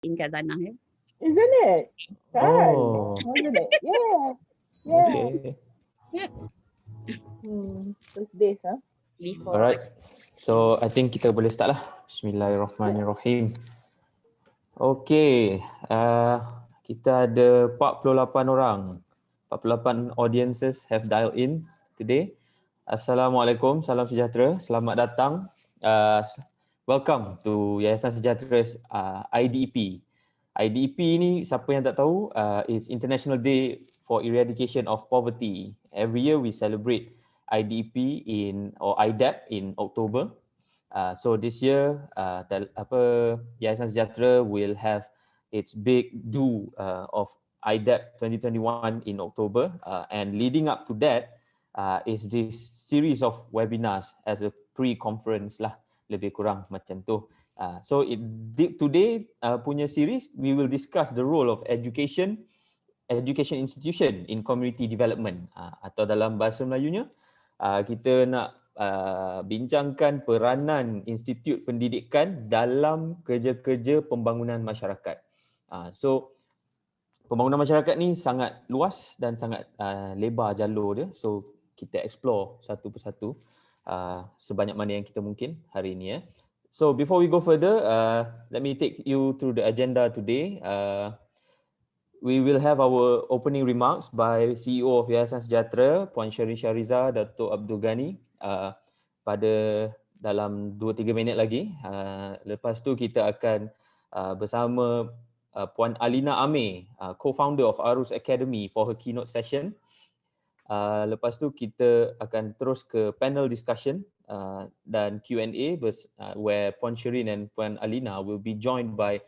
kat sana ya. Isn't it? Kan? Oh, Wasn't it? Yeah. Yeah. okay. Ya. Those days, huh? Before. Alright. So, I think kita boleh start lah. Bismillahirrahmanirrahim. Okay. Kita ada 48 orang. 48 audiences have dialed in today. Assalamualaikum, salam sejahtera. Selamat datang. Welcome to Yayasan Sejahtera's IDEP. IDEP ni, siapa yang tak tahu, is International Day for Eradication of Poverty. Every year we celebrate IDEP or IDEP in October. So this year, Yayasan Sejahtera will have its big do of IDEP 2021 in October, and leading up to that is this series of webinars as a pre-conference lah, lebih kurang macam tu. So today punya series, we will discuss the role of education institution in community development, atau dalam bahasa Melayunya kita nak bincangkan peranan institut pendidikan dalam kerja-kerja pembangunan masyarakat. So pembangunan masyarakat ni sangat luas dan sangat lebar jalur dia. So kita explore satu persatu sebanyak mana yang kita mungkin hari ini ya. So before we go further, let me take you through the agenda today. We will have our opening remarks by CEO of Yayasan Sejahtera, Puan Sherry Shariza, Dato' Abdul Ghani, pada dalam 2-3 minit lagi. Lepas tu kita akan bersama Puan Alina Amir, co-founder of Arus Academy for her keynote session. Lepas tu kita akan terus ke panel discussion dan Q&A where Puan Shirin and Puan Alina will be joined by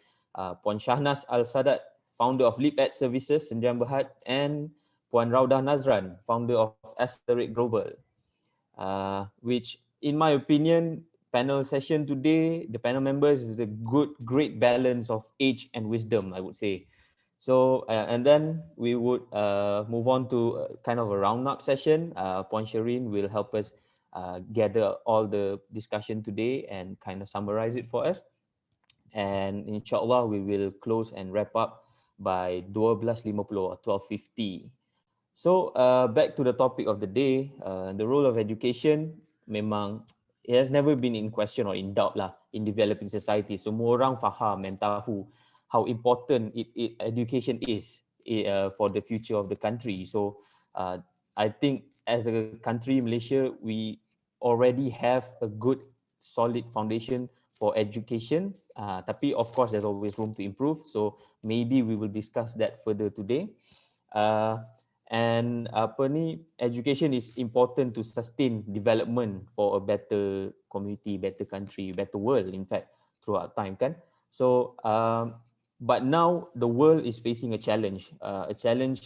Ponchanas Al-Sadat, founder of LeapEd Services, Sdn Bhd, and Puan Raudah Nazran, founder of Accelerate Global. Which in my opinion, panel session today, the panel members is a great balance of age and wisdom, I would say. So, and then we would move on to kind of a round-up session. Puan Shirin will help us gather all the discussion today and kind of summarize it for us. And insyaAllah, we will close and wrap up by 12.50 or 12.50. So, back to the topic of the day, the role of education memang it has never been in question or in doubt lah in developing society. Semua orang faham and tahu how important education is for the future of the country. So I think as a country, Malaysia, we already have a good solid foundation for education. Tapi of course there's always room to improve. So maybe we will discuss that further today. And education is important to sustain development for a better community, better country, better world, in fact, throughout time kan. So but now the world is facing a challenge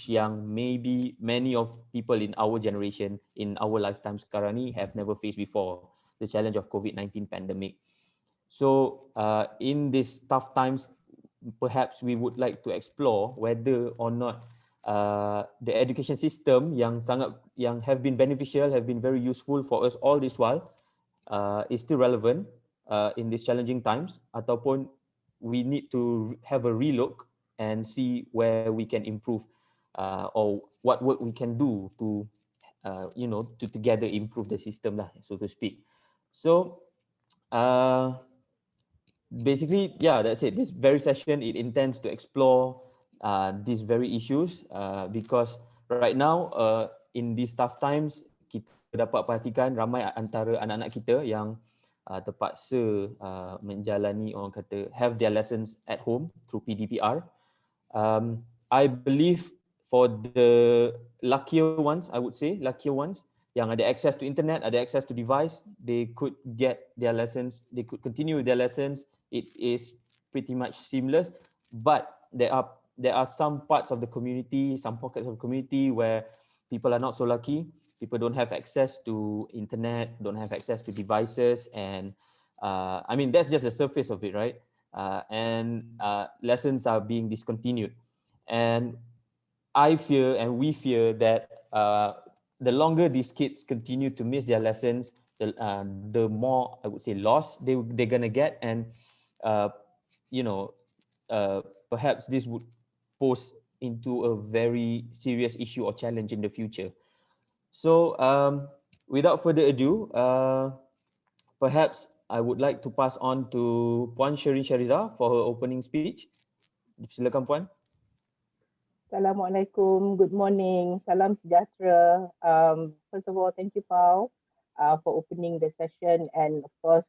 yang maybe many of people in our generation, in our lifetime sekarang ni have never faced before, the challenge of COVID-19 pandemic. So in these tough times, perhaps we would like to explore whether or not the education system yang have been beneficial, have been very useful for us all this while, is still relevant in these challenging times, ataupun we need to have a relook and see where we can improve or what work we can do to to together improve the system lah, so to speak. So basically, yeah, that's it. This very session, it intends to explore these very issues because right now in these tough times, kita dapat perhatikan ramai antara anak-anak kita yang terpaksa menjalani, orang kata, have their lessons at home through PDPR. I believe for the luckier ones, I would say, luckier ones, yang ada access to internet, ada access to device, they could get their lessons, they could continue their lessons. It is pretty much seamless, but there are some parts of the community, some pockets of the community where people are not so lucky. People don't have access to internet, don't have access to devices, and I mean, that's just the surface of it, right? And lessons are being discontinued. And I fear, and we fear, that the longer these kids continue to miss their lessons, the more, I would say, lost they're gonna get, and perhaps this would pose into a very serious issue or challenge in the future. So without further ado, perhaps I would like to pass on to Puan Sherin Shariza for her opening speech. Silakan Puan. Assalamualaikum. Good morning. Salam sejahtera. First of all, thank you, Pau, for opening the session, and of course,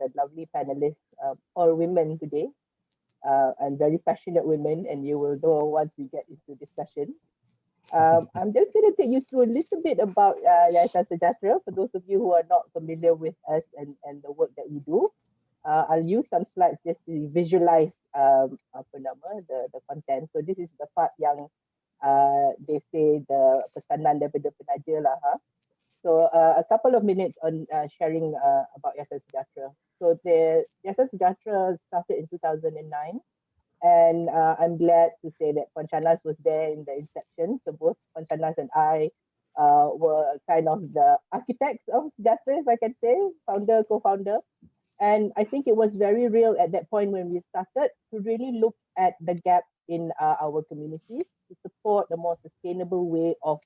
the lovely panelists, all women today, and very passionate women, and you will know once we get into discussion. I'm just going to take you through a little bit about Yayasan Sejahtera for those of you who are not familiar with us and the work that we do. I'll use some slides just to visualize the content. So this is the part yang they say the pesanan daripada penaja lah. So a couple of minutes on sharing about Yayasan Sejahtera. So the Yayasan Sejahtera started in 2009. And I'm glad to say that Ponchanas was there in the inception. So both Ponchanas and I were kind of the architects of Sejahtera, if I can say, founder, co-founder. And I think it was very real at that point when we started to really look at the gap in our communities to support a more sustainable way of,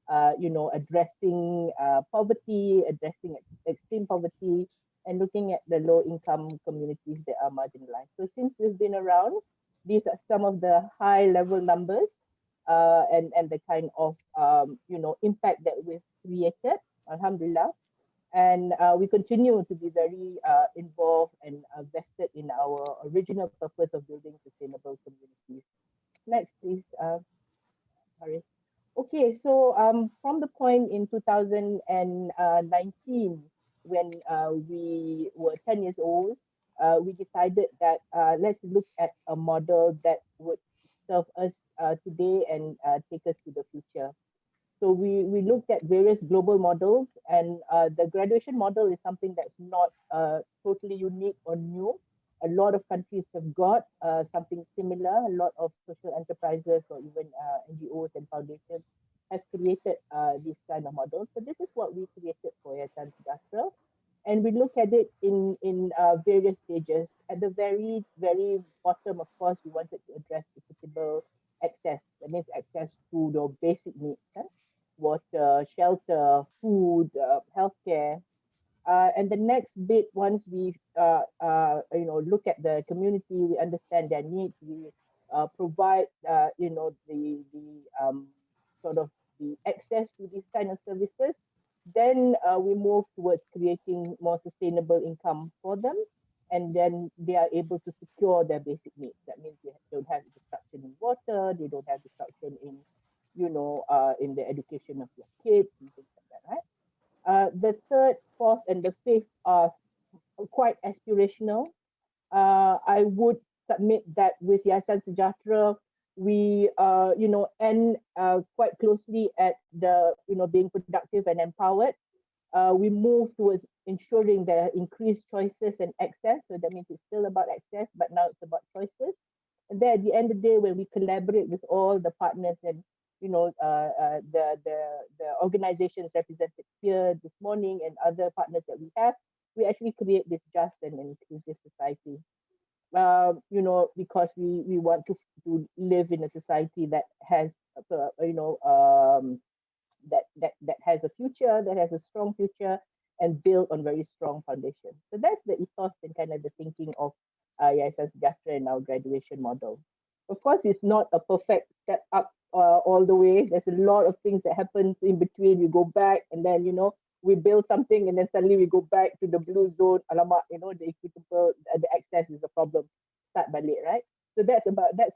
addressing poverty, addressing extreme poverty, and looking at the low-income communities that are marginalized. So since we've been around, these are some of the high-level numbers and the kind of impact that we've created. Alhamdulillah. And we continue to be very involved and vested in our original purpose of building sustainable communities. Next, please, Arus. Okay, so from the point in 2019, when we were 10 years old, we decided that let's look at a model that would serve us today and take us to the future. So we looked at various global models, and the graduation model is something that's not totally unique or new. A lot of countries have got something similar. A lot of social enterprises or even NGOs and foundations have created these kind of models. So this is what we created for Yayasan Sejahtera. And we look at it in various stages. At the very, very bottom, of course, we wanted to address equitable access. That means access to the basic needs. Water, shelter, food, healthcare. And the next bit, once we look at the community, we understand their needs, we provide the sort of the access to these kind of services. Then we move towards creating more sustainable income for them, and then they are able to secure their basic needs. That means they don't have disruption in water, they don't have disruption in in the education of your kids and things like that, right? The third, fourth, and the fifth are quite aspirational. I would submit that with Yayasan Sejahtera, we, end quite closely at the, being productive and empowered. We move towards ensuring there are increased choices and access. So that means it's still about access, but now it's about choices. And then at the end of the day, when we collaborate with all the partners and the organizations represented here this morning and other partners that we have, we actually create this just and inclusive society. Because we want to live in a society that has, that has a future, that has a strong future, and built on very strong foundation. So that's the ethos and kind of the thinking of Yayasan Sejahtera and our graduation model. Of course, it's not a perfect step up all the way. There's a lot of things that happens in between. We go back and then, we build something and then suddenly we go back to the blue zone. Alamak, the equitable, the access is a problem. Start balik, right? So that's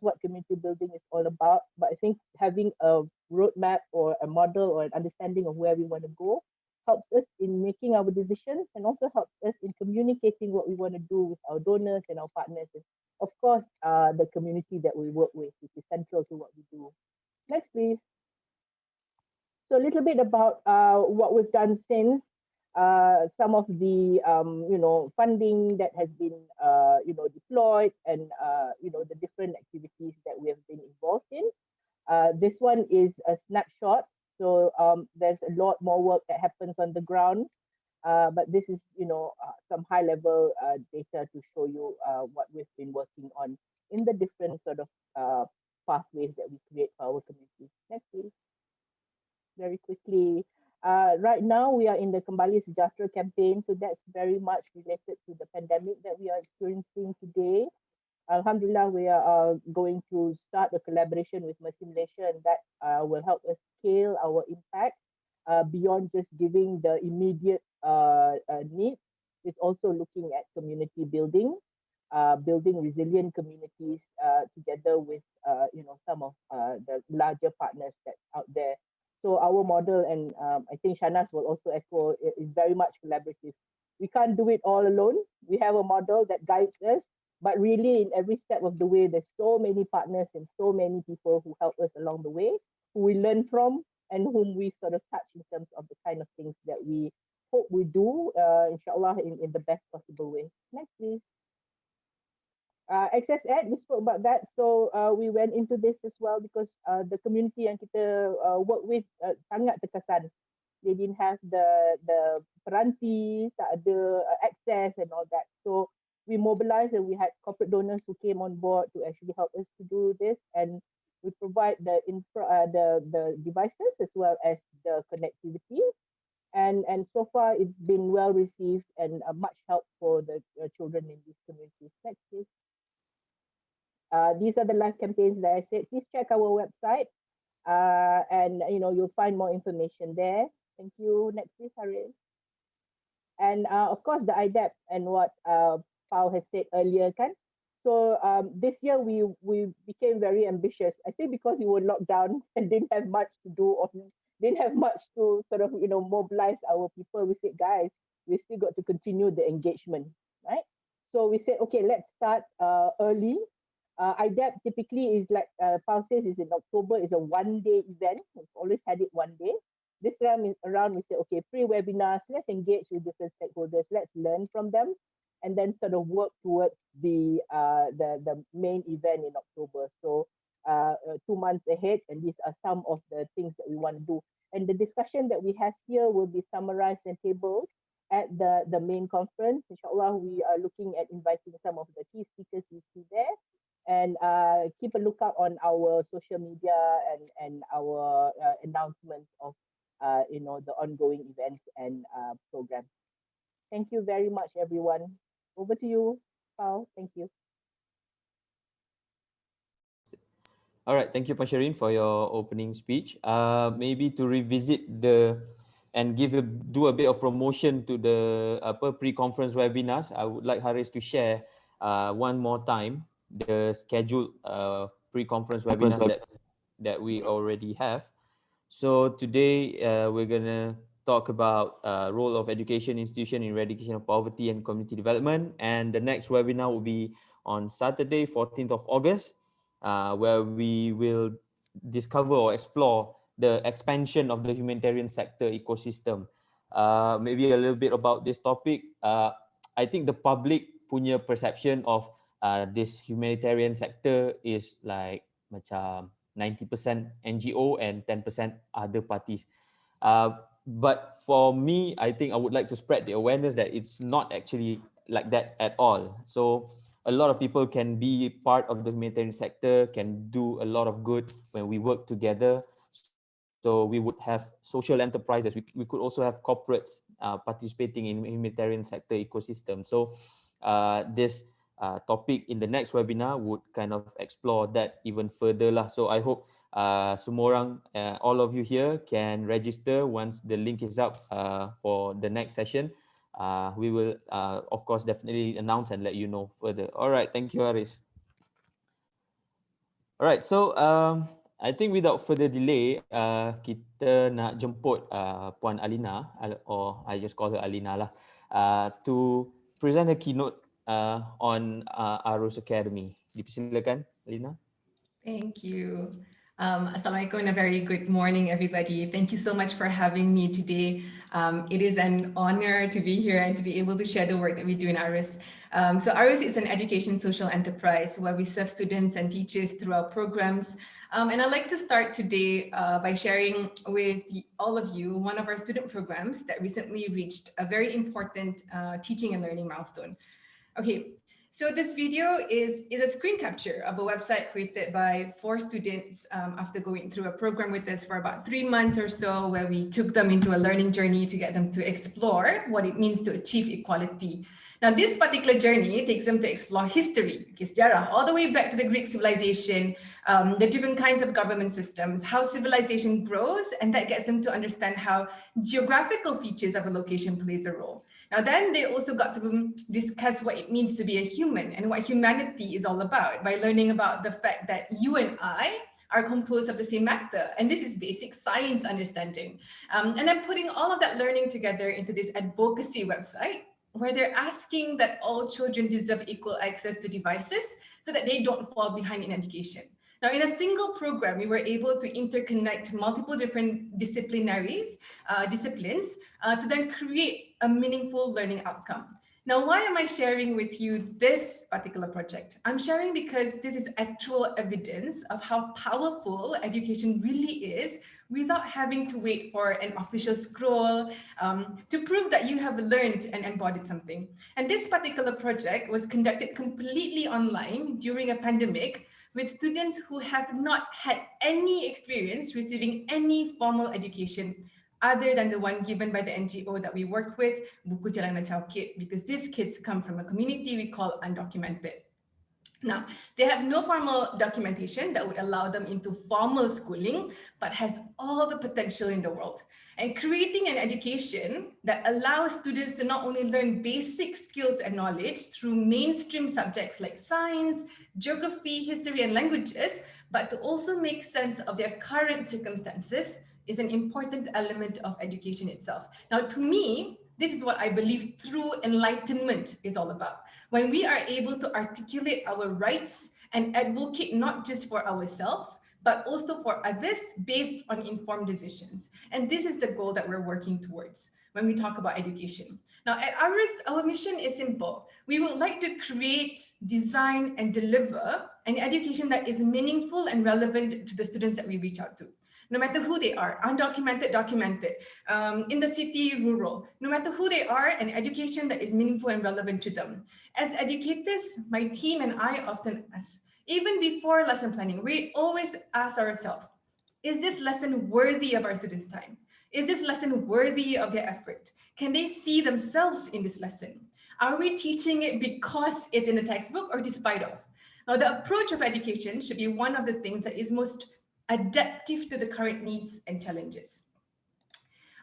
what community building is all about. But I think having a roadmap or a model or an understanding of where we want to go helps us in making our decisions and also helps us in communicating what we want to do with our donors and our partners. And of course, the community that we work with, which is central to what we do. Next, please. So a little bit about what we've done since. Some of the funding that has been deployed and the different activities that we have been involved in. This one is a snapshot. So there's a lot more work that happens on the ground, but this is some high level data to show you what we've been working on. in the different sort of pathways that we create for our community. Next, please. Very quickly. Right now, we are in the Kembali Sejahtera campaign, so that's very much related to the pandemic that we are experiencing today. Alhamdulillah, we are going to start a collaboration with Mercy Malaysia, and that will help us scale our impact beyond just giving the immediate needs. It's also looking at community building, building resilient communities together with some of the larger partners that's out there. So our model, and I think Shanas will also echo, is very much collaborative. We can't do it all alone. We have a model that guides us, but really in every step of the way, there's so many partners and so many people who help us along the way, who we learn from, and whom we sort of touch in terms of the kind of things that we hope we do, inshallah, in the best possible way. Next, please. Access Ed, we spoke about that. So we went into this as well because the community yang kita work with sangat terkesan. They didn't have the peranti, tak ada access and all that. So we mobilized and we had corporate donors who came on board to actually help us to do this, and we provide the devices as well as the connectivity. And so far it's been well received and much help for the children in these communities. Next, please. These are the live campaigns that I said. Please check our website, and you'll find more information there. Thank you. Next, please, Arus. And of course, the IDEP and what Pao has said earlier, kan? So this year we became very ambitious. I think because we were locked down and didn't have much to do, or didn't have much to sort of mobilize our people. We said, guys, we still got to continue the engagement, right? So we said, okay, let's start early. IDEP typically is like Pao says, is in October. It's a one-day event. We've always had it one day. This time around, we say, okay, pre-webinars, let's engage with different stakeholders, let's learn from them, and then sort of work towards the main event in October. So 2 months ahead, and these are some of the things that we want to do. And the discussion that we have here will be summarized and tabled at the main conference. Inshallah, we are looking at inviting some of the key speakers you see there. And keep a lookout on our social media and our announcements of the ongoing events and programs. Thank you very much, everyone. Over to you, Pao. Thank you. All right, thank you, Pancharin, for your opening speech. Maybe to revisit and do a bit of promotion to the pre-conference webinars, I would like Haris to share one more time the scheduled pre-conference webinars that we already have. So today we're gonna talk about role of education institution in eradication of poverty and community development, and the next webinar will be on Saturday, 14th of August, where we will discover or explore the expansion of the humanitarian sector ecosystem. Maybe a little bit about this topic. I think the public punya perception of this humanitarian sector is like macam 90% NGO and 10% other parties. But for me, I think I would like to spread the awareness that it's not actually like that at all. So a lot of people can be part of the humanitarian sector, can do a lot of good when we work together. So we would have social enterprises. We could also have corporates participating in humanitarian sector ecosystem. So this topic in the next webinar would kind of explore that even further lah. So I hope semua orang, all of you here can register once the link is up for the next session. We will of course definitely announce and let you know further. All right, thank you, Haris. All right, so I think without further delay, kita nak jemput Puan Alina, or I just call her Alina lah, to present a keynote on Arus Academy. Dipersilakan, Alina. Thank you. Assalamualaikum and a very good morning, everybody. Thank you so much for having me today. It is an honor to be here and to be able to share the work that we do in Arus. So Arus is an education social enterprise where we serve students and teachers through our programs. And I'd like to start today by sharing with all of you one of our student programs that recently reached a very important teaching and learning milestone. Okay. So this video is a screen capture of a website created by 4 students after going through a program with us for about 3 months or so, where we took them into a learning journey to get them to explore what it means to achieve equality. Now, this particular journey takes them to explore history, sejarah, all the way back to the Greek civilization, the different kinds of government systems, how civilization grows, and that gets them to understand how geographical features of a location plays a role. Now, then they also got to discuss what it means to be a human and what humanity is all about by learning about the fact that you and I are composed of the same matter. And this is basic science understanding. And then putting all of that learning together into this advocacy website, where they're asking that all children deserve equal access to devices so that they don't fall behind in education. Now, in a single program, we were able to interconnect multiple different disciplines to then create a meaningful learning outcome. Now, why am I sharing with you this particular project? I'm sharing because this is actual evidence of how powerful education really is without having to wait for an official scroll to prove that you have learned and embodied something. And this particular project was conducted completely online during a pandemic with students who have not had any experience receiving any formal education other than the one given by the NGO that we work with, Buku Jalan Macau Kid, because these kids come from a community we call undocumented. Now, they have no formal documentation that would allow them into formal schooling, but has all the potential in the world. And creating an education that allows students to not only learn basic skills and knowledge through mainstream subjects like science, geography, history, and languages, but to also make sense of their current circumstances is an important element of education itself. Now, to me, this is what I believe true enlightenment is all about. When we are able to articulate our rights and advocate not just for ourselves, but also for others based on informed decisions. And this is the goal that we're working towards when we talk about education. Now, at Arus, our mission is simple. We would like to create, design, and deliver an education that is meaningful and relevant to the students that we reach out to. No matter who they are, undocumented, documented, in the city, rural, no matter who they are, an education that is meaningful and relevant to them. As educators, my team and I often ask, even before lesson planning, we always ask ourselves, is this lesson worthy of our students' time? Is this lesson worthy of their effort? Can they see themselves in this lesson? Are we teaching it because it's in the textbook or despite of? Now, the approach of education should be one of the things that is most adaptive to the current needs and challenges.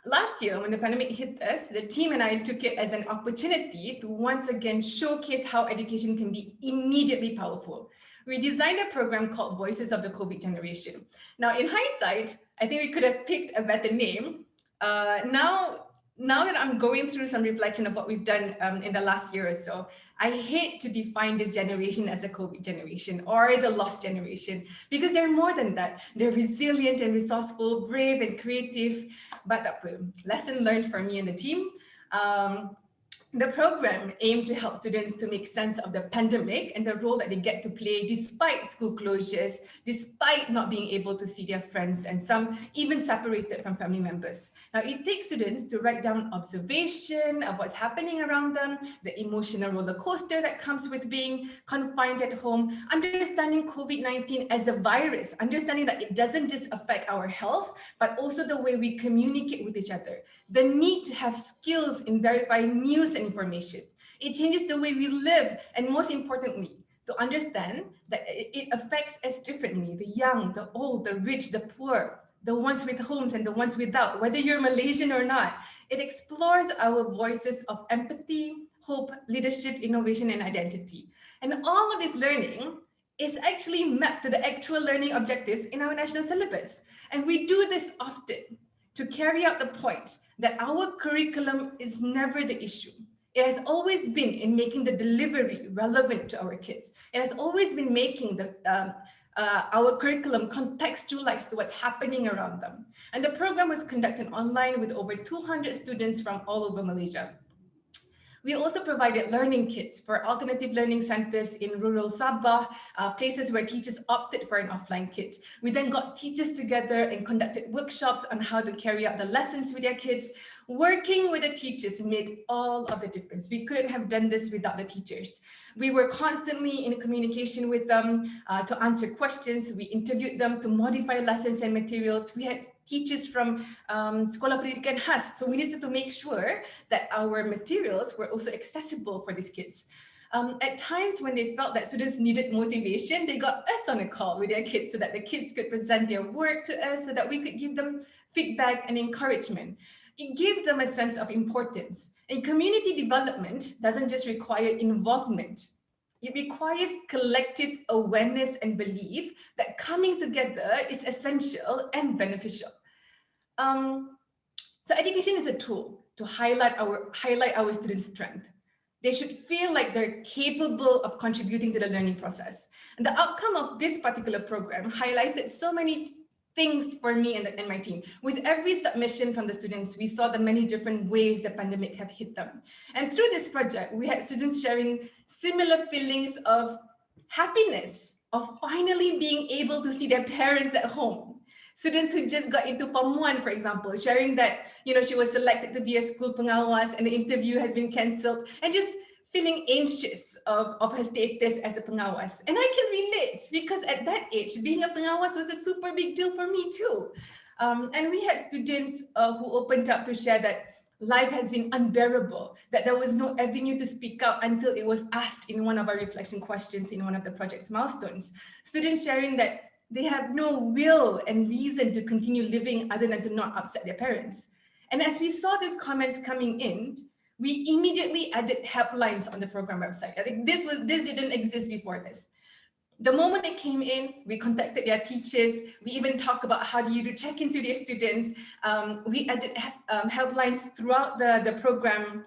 Last year, when the pandemic hit us, the team and I took it as an opportunity to once again showcase how education can be immediately powerful. We designed a program called Voices of the COVID Generation. Now, in hindsight, I think we could have picked a better name. Now that I'm going through some reflection of what we've done in the last year or so, I hate to define this generation as a COVID generation or the lost generation, because they're more than that. They're resilient and resourceful, brave and creative, but lesson learned for me and the team. The program aimed to help students to make sense of the pandemic and the role that they get to play despite school closures, despite not being able to see their friends, and some even separated from family members. Now, it takes students to write down observation of what's happening around them, the emotional roller coaster that comes with being confined at home, understanding COVID-19 as a virus, understanding that it doesn't just affect our health, but also the way we communicate with each other, the need to have skills in verifying news and information. It changes the way we live, and most importantly, to understand that it affects us differently, the young, the old, the rich, the poor, the ones with homes and the ones without, whether you're Malaysian or not. It explores our voices of empathy, hope, leadership, innovation, and identity. And all of this learning is actually mapped to the actual learning objectives in our national syllabus. And we do this often to carry out the point that our curriculum is never the issue. It has always been in making the delivery relevant to our kids. It has always been making our curriculum contextualized to what's happening around them. And the program was conducted online with over 200 students from all over Malaysia. We also provided learning kits for alternative learning centers in rural Sabah, places where teachers opted for an offline kit. We then got teachers together and conducted workshops on how to carry out the lessons with their kids. Working with the teachers made all of the difference. We couldn't have done this without the teachers. We were constantly in communication with them to answer questions. We interviewed them to modify lessons and materials. We had teachers from Sekolah Pendidikan Khas, so we needed to make sure that our materials were also accessible for these kids. At times when they felt that students needed motivation, they got us on a call with their kids so that the kids could present their work to us so that we could give them feedback and encouragement. It gave them a sense of importance. And community development doesn't just require involvement. It requires collective awareness and belief that coming together is essential and beneficial. So education is a tool to highlight our students' strength. They should feel like they're capable of contributing to the learning process. And the outcome of this particular program highlighted so many things for me and my team. With every submission from the students, we saw the many different ways the pandemic have hit them. And through this project, we had students sharing similar feelings of happiness, of finally being able to see their parents at home. Students who just got into Form 1, for example, sharing that, she was selected to be a school pengawas and the interview has been cancelled, and just feeling anxious of her status as a pengawas. And I can relate, because at that age, being a pengawas was a super big deal for me too. And we had students who opened up to share that life has been unbearable, that there was no avenue to speak out until it was asked in one of our reflection questions in one of the project's milestones. Students sharing that they have no will and reason to continue living other than to not upset their parents. And as we saw these comments coming in, we immediately added helplines on the program website. I think this didn't exist before this. The moment it came in, we contacted their teachers. We even talked about how do you do check-ins with their students. We added helplines throughout the program.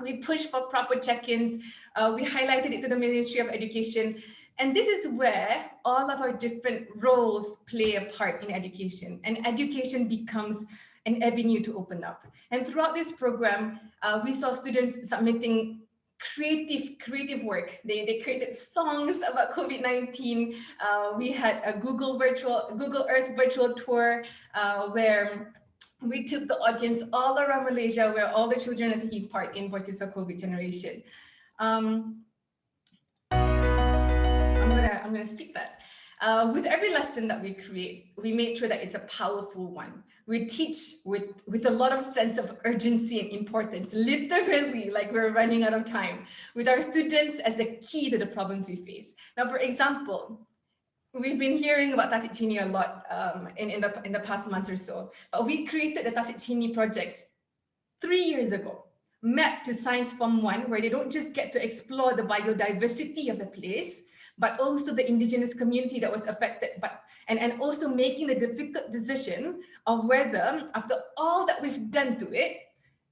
We pushed for proper check-ins. We highlighted it to the Ministry of Education. And this is where all of our different roles play a part in education, and education becomes an avenue to open up. And throughout this program, we saw students submitting creative work. They created songs about COVID-19. We had a Google Earth virtual tour where we took the audience all around Malaysia, where all the children are taking part in Voices of COVID Generation. I'm gonna skip that. With every lesson that we create, we make sure that it's a powerful one. We teach with a lot of sense of urgency and importance, literally like we're running out of time, with our students as a key to the problems we face. Now, for example, we've been hearing about Tasik Chini a lot in the past month or so, but we created the Tasik Chini project 3 years ago, mapped to Science Form 1, where they don't just get to explore the biodiversity of the place, but also the indigenous community that was affected, and also making the difficult decision of whether, after all that we've done to it,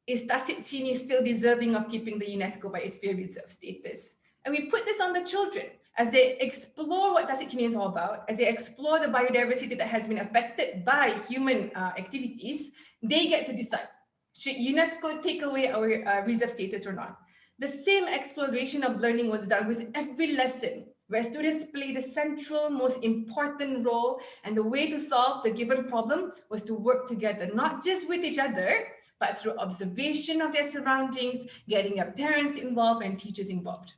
is Tasik Chini still deserving of keeping the UNESCO Biosphere Reserve status? And we put this on the children as they explore what Tasik Chini is all about, as they explore the biodiversity that has been affected by human activities. They get to decide, should UNESCO take away our reserve status or not? The same exploration of learning was done with every lesson, where students played the central, most important role, and the way to solve the given problem was to work together, not just with each other, but through observation of their surroundings, getting their parents involved and teachers involved.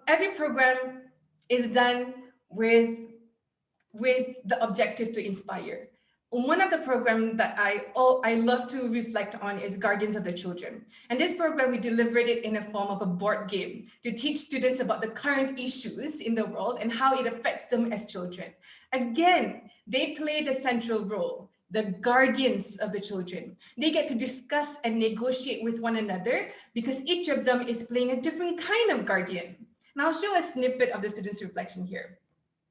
Every program is done with the objective to inspire. One of the programs that I love to reflect on is Guardians of the Children. And this program, we delivered it in a form of a board game to teach students about the current issues in the world and how it affects them as children. Again, they play the central role, the guardians of the children. They get to discuss and negotiate with one another because each of them is playing a different kind of guardian. And I'll show a snippet of the students' reflection here.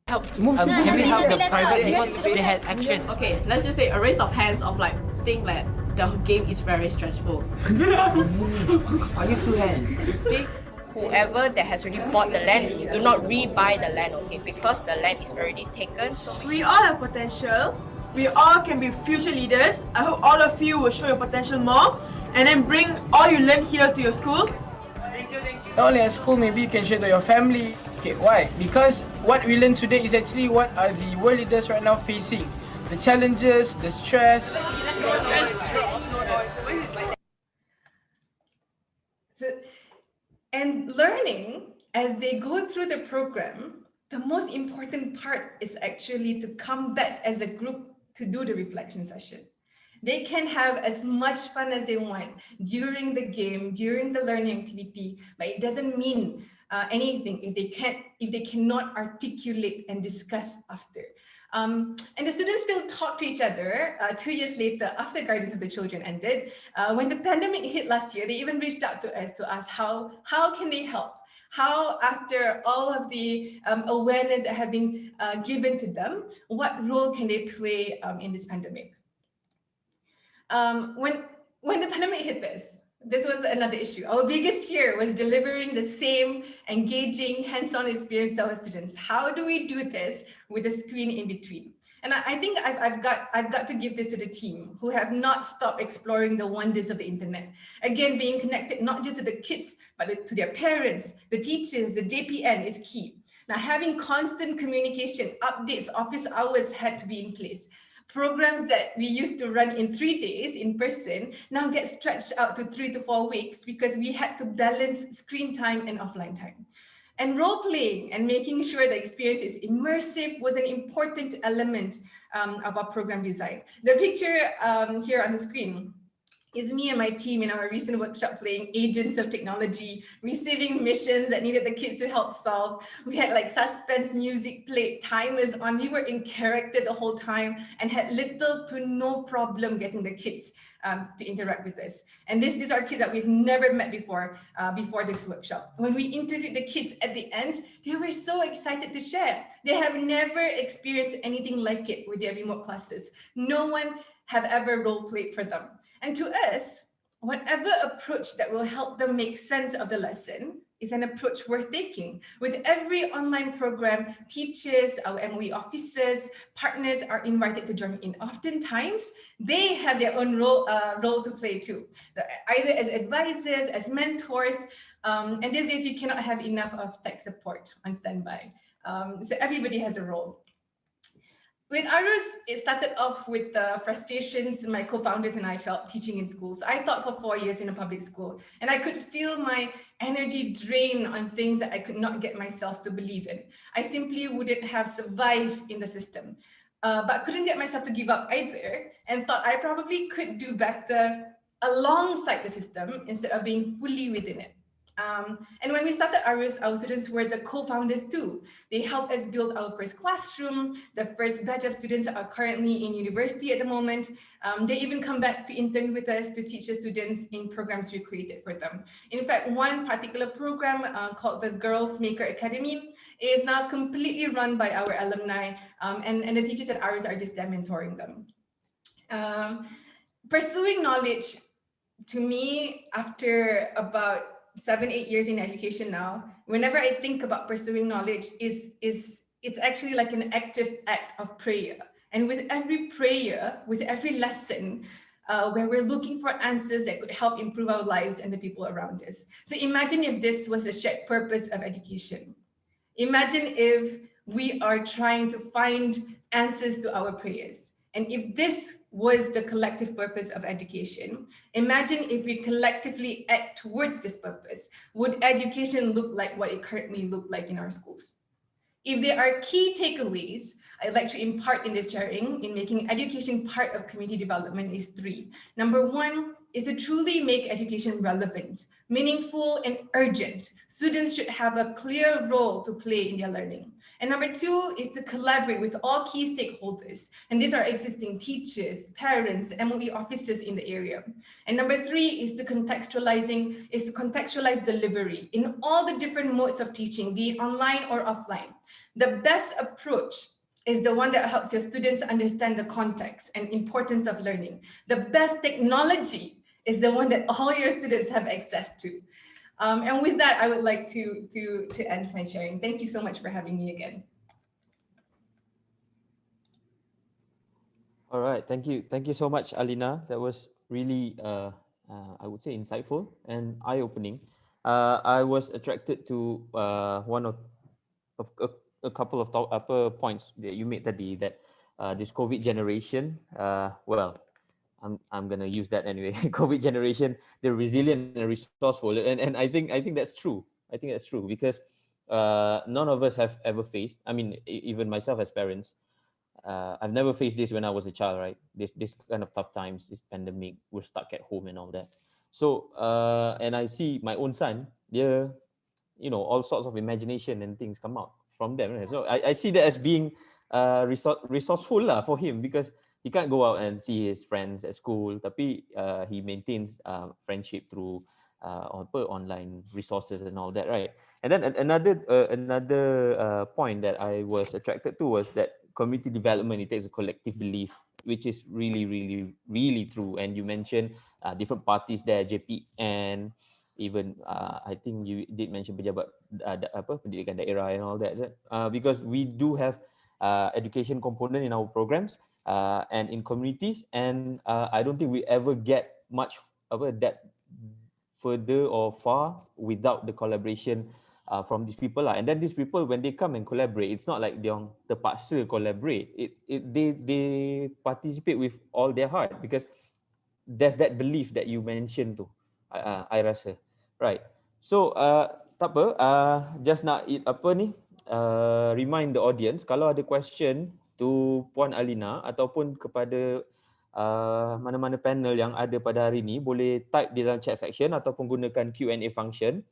Can we help the private because they had action? Okay, let's just say a raise of hands of like think that the game is very stressful. I give 2 hands. See, whoever that has already bought the land, do not rebuy the land, okay? Because the land is already taken. So we all have potential. We all can be future leaders. I hope all of you will show your potential more and then bring all you learn here to your school. Thank you. Not only at school, maybe you can share to your family. Okay, why? Because what we learn today is actually what are the world leaders right now facing. the challenges, the stress. And learning as they go through the program, the most important part is actually to come back as a group to do the reflection session. They can have as much fun as they want during the game, during the learning activity, but it doesn't mean anything if they cannot articulate and discuss after. And the students still talk to each other 2 years later after Guardians of the Children ended. When the pandemic hit last year, they even reached out to us to ask how can they help? How, after all of the awareness that have been given to them, what role can they play in this pandemic? When the pandemic hit this was another issue. Our biggest fear was delivering the same engaging hands-on experience to our students. How do we do this with a screen in between? And I think I've got to give this to the team who have not stopped exploring the wonders of the internet. Again, being connected not just to the kids, but to their parents, the teachers, the JPN is key. Now, having constant communication, updates, office hours had to be in place. Programs that we used to run in 3 days in person now get stretched out to 3 to 4 weeks because we had to balance screen time and offline time. And role-playing and making sure the experience is immersive was an important element of our program design. The picture here on the screen is me and my team in our recent workshop playing agents of technology, receiving missions that needed the kids to help solve. We had like suspense music played, timers on. We were in character the whole time and had little to no problem getting the kids to interact with us. And these are kids that we've never met before this workshop. When we interviewed the kids at the end, they were so excited to share. They have never experienced anything like it with their remote classes. No one have ever role played for them. And to us, whatever approach that will help them make sense of the lesson is an approach worth taking. With every online program, teachers, our MOE officers, partners are invited to join in. Oftentimes, they have their own role to play too, either as advisors, as mentors, and these days you cannot have enough of tech support on standby. So everybody has a role. With Arus, it started off with the frustrations my co-founders and I felt teaching in schools. I taught for 4 years in a public school, and I could feel my energy drain on things that I could not get myself to believe in. I simply wouldn't have survived in the system, but couldn't get myself to give up either, and thought I probably could do better alongside the system instead of being fully within it. And when we started Arus, our students were the co-founders too. They helped us build our first classroom. The first batch of students are currently in university at the moment. They even come back to intern with us to teach the students in programs we created for them. In fact, one particular program called the Girls Maker Academy is now completely run by our alumni, and the teachers at Arus are just there mentoring them. Pursuing knowledge, to me, after about 7-8 years in education now, whenever I think about pursuing knowledge, it's actually like an active act of prayer. And with every prayer, with every lesson, where we're looking for answers that could help improve our lives and the people around us. So imagine if this was the shared purpose of education. Imagine if we are trying to find answers to our prayers. And if this was the collective purpose of education, imagine if we collectively act towards this purpose. Would education look like what it currently looks like in our schools? If there are key takeaways I'd like to impart in this sharing in making education part of community development is 3. Number 1 is to truly make education relevant, meaningful, and urgent. Students should have a clear role to play in their learning. And number 2 is to collaborate with all key stakeholders. And these are existing teachers, parents, MOE officers in the area. And number 3 is to contextualize delivery in all the different modes of teaching, be it online or offline. The best approach is the one that helps your students understand the context and importance of learning. The best technology is the one that all your students have access to. And with that, I would like to end my sharing. Thank you so much for having me again. All right, thank you so much, Alina. That was really, I would say, insightful and eye-opening. I was attracted to one of a couple of points that you made tadi, that this COVID generation, well, I'm gonna use that anyway. COVID generation, they're resilient and resourceful, and I think that's true. I think that's true because none of us have ever faced. I mean, even myself as parents, I've never faced this when I was a child, right? This kind of tough times, this pandemic, we're stuck at home and all that. So and I see my own son, yeah, you know, all sorts of imagination and things come out from them. Right? So I see that as being resourceful lah for him, because he can't go out and see his friends at school, tapi he maintains friendship through online resources and all that, right? And then another point that I was attracted to was that community development, it takes a collective belief, which is really true. And you mentioned different parties there, JPN, even I think you did mention pejabat pendidikan daerah and all that, because we do have education component in our programs and in communities, and I don't think we ever get much that further or far without the collaboration from these people lah. And then these people, when they come and collaborate, it's not like they terpaksa collaborate. They participate with all their heart, because there's that belief that you mentioned tu, I rasa, right? So tak apa, just nak remind the audience, kalau ada question to Puan Alina ataupun kepada mana-mana panel yang ada pada hari ini, boleh type di dalam chat section ataupun gunakan Q&A function.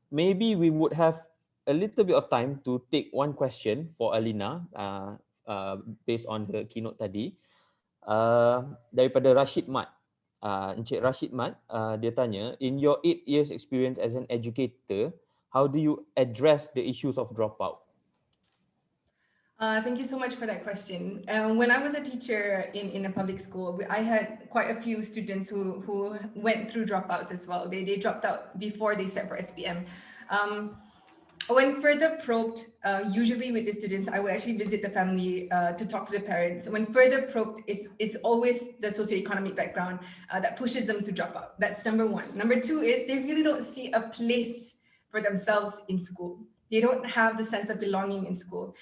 Maybe we would have a little bit of time to take one question for Alina based on the keynote tadi. Daripada Rashid Mat. Encik Rashid Mat, dia tanya, in your 8 years experience as an educator, how do you address the issues of dropout? Thank you so much for that question. When I was a teacher in a public school, I had quite a few students who went through dropouts as well. They dropped out before they set for SPM. When further probed, usually with the students, I would actually visit the family to talk to the parents. When further probed, it's always the socioeconomic background that pushes them to drop out. That's number one. Number two is they really don't see a place for themselves in school. They don't have the sense of belonging in school.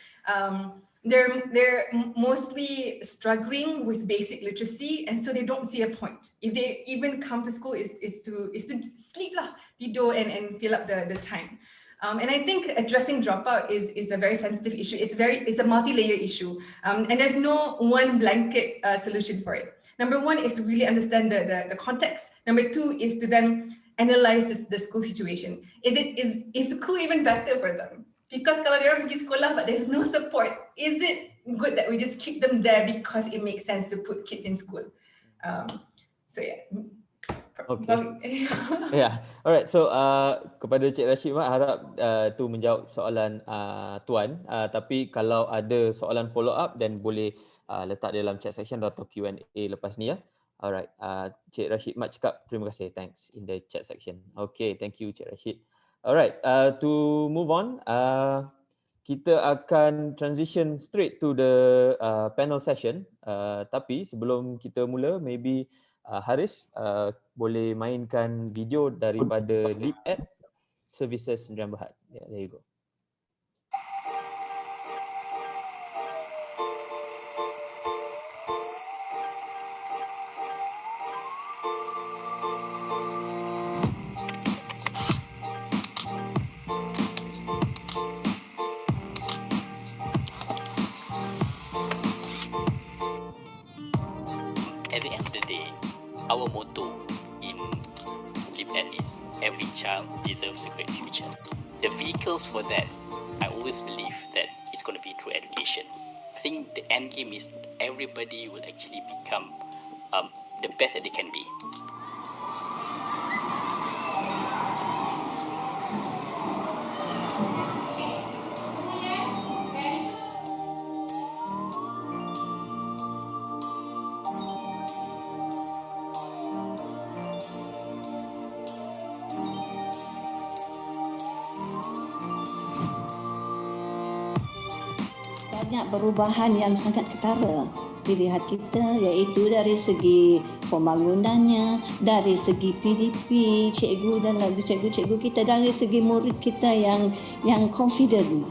They're mostly struggling with basic literacy, and so they don't see a point. If they even come to school, is to sleep lah, tidur and fill up the time. And I think addressing dropout is a very sensitive issue. It's a multi-layer issue, and there's no one blanket solution for it. Number one is to really understand the context. Number two is to then analyze the school situation. Is school even better for them? Because kalau dia orang pergi sekolah but there's no support, is it good that we just keep them there because it makes sense to put kids in school? So yeah. Okay. Yeah. Alright. So kepada Cik Rashid Mat, harap tu menjawab soalan Tuan. Tapi kalau ada soalan follow up, then boleh letak dalam chat section atau Q&A lepas ni ya. Alright. Cik Rashid Mat cakap terima kasih. Thanks in the chat section. Okay. Thank you Cik Rashid. Alright. To move on, kita akan transition straight to the panel session. Tapi sebelum kita mula, maybe Haris boleh mainkan video daripada IDEP Services Sdn Bhd. Yeah, there you go. At the end of the day, our motto in IDEP is every child deserves a great future. The vehicles for that, I always believe that it's going to be through education. I think the end game is everybody will actually become the best that they can be. Banyak perubahan yang sangat ketara dilihat kita, iaitu dari segi pembangunannya, dari segi PDP cikgu dan cikgu-cikgu kita, dari segi murid kita yang confident.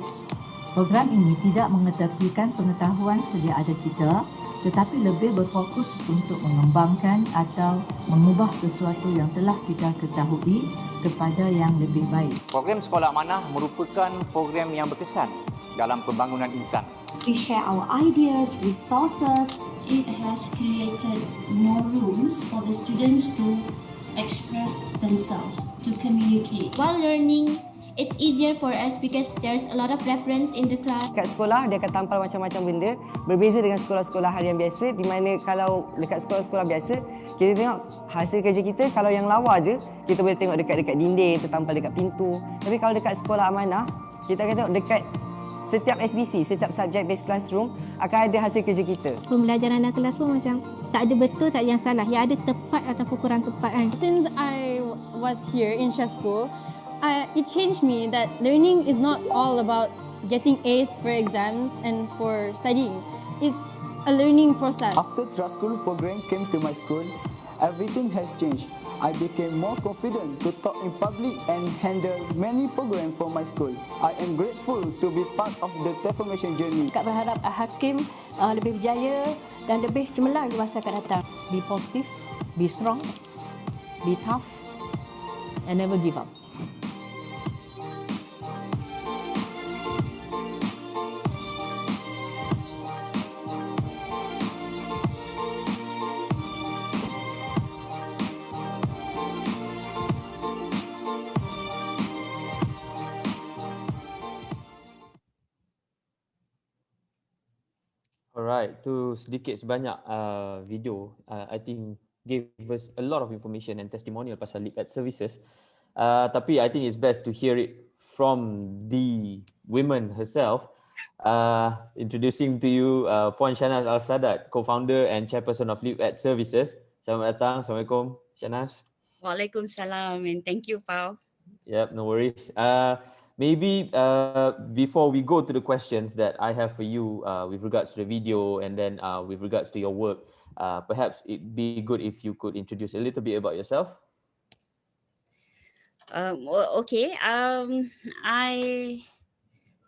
Program ini tidak mengetepikan pengetahuan sedia ada kita, tetapi lebih berfokus untuk mengembangkan atau mengubah sesuatu yang telah kita ketahui kepada yang lebih baik. Program Sekolah Amanah merupakan program yang berkesan dalam pembangunan insan. We share our ideas, resources. It has created more rooms for the students to express themselves, to communicate. While learning, it's easier for us because there's a lot of reference in the class. Dekat sekolah, dia akan tampal macam-macam benda. Berbeza dengan sekolah-sekolah harian biasa, di mana kalau dekat sekolah-sekolah biasa, kita tengok hasil kerja kita, kalau yang lawa je, kita boleh tengok dekat dinding, tertampal dekat pintu. Tapi kalau dekat sekolah amanah, kita akan tengok dekat setiap SBC, setiap subject based classroom akan ada hasil kerja kita. Pembelajaran dalam kelas pun macam tak ada betul, tak ada yang salah. Yang ada tepat ataupun kurang tepat kan. Since I was here in Shah School, it changed me that learning is not all about getting A's for exams and for studying. It's a learning process. After Trust School program came to my school, everything has changed. I became more confident to talk in public and handle many programs for my school. I am grateful to be part of the transformation journey. Kak berharap Hakim lebih berjaya dan lebih cemerlang di masa akan datang. Be positive, be strong, be tough, and never give up. Alright, tu sedikit sebanyak video I think gave us a lot of information and testimonial pasal LIPAD services. Tapi I think it's best to hear it from the women herself. Introducing to you Ponchanas Al-Sadat, co-founder and chairperson of LIPAD services. Selamat datang. Assalamualaikum, Shanas. Waalaikumsalam and thank you, Pau. Yep, no worries. Maybe before we go to the questions that I have for you with regards to the video and then with regards to your work, perhaps it'd be good if you could introduce a little bit about yourself. Okay. I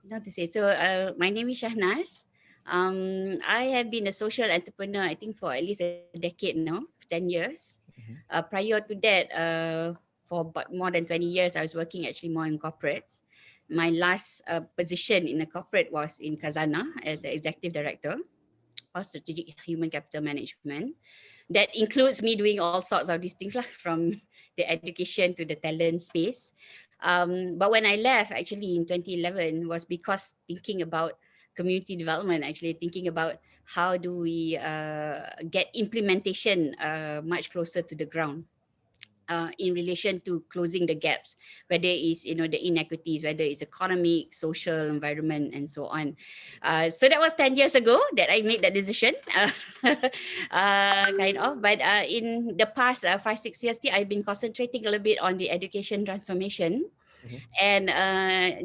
not to say. So my name is Shahnas. I have been a social entrepreneur, I think, for at least a decade now, 10 years. Prior to that, for about more than 20 years, I was working actually more in corporates. My last position in a corporate was in Khazanah as the executive director of strategic human capital management. That includes me doing all sorts of these things, from the education to the talent space. But when I left actually in 2011 was because thinking about community development, actually thinking about how do we get implementation much closer to the ground. In relation to closing the gaps, whether it's the inequities, whether it's economic, social, environment, and so on. So that was 10 years ago that I made that decision, kind of. But in the past 5-6 years, I've been concentrating a little bit on the education transformation. And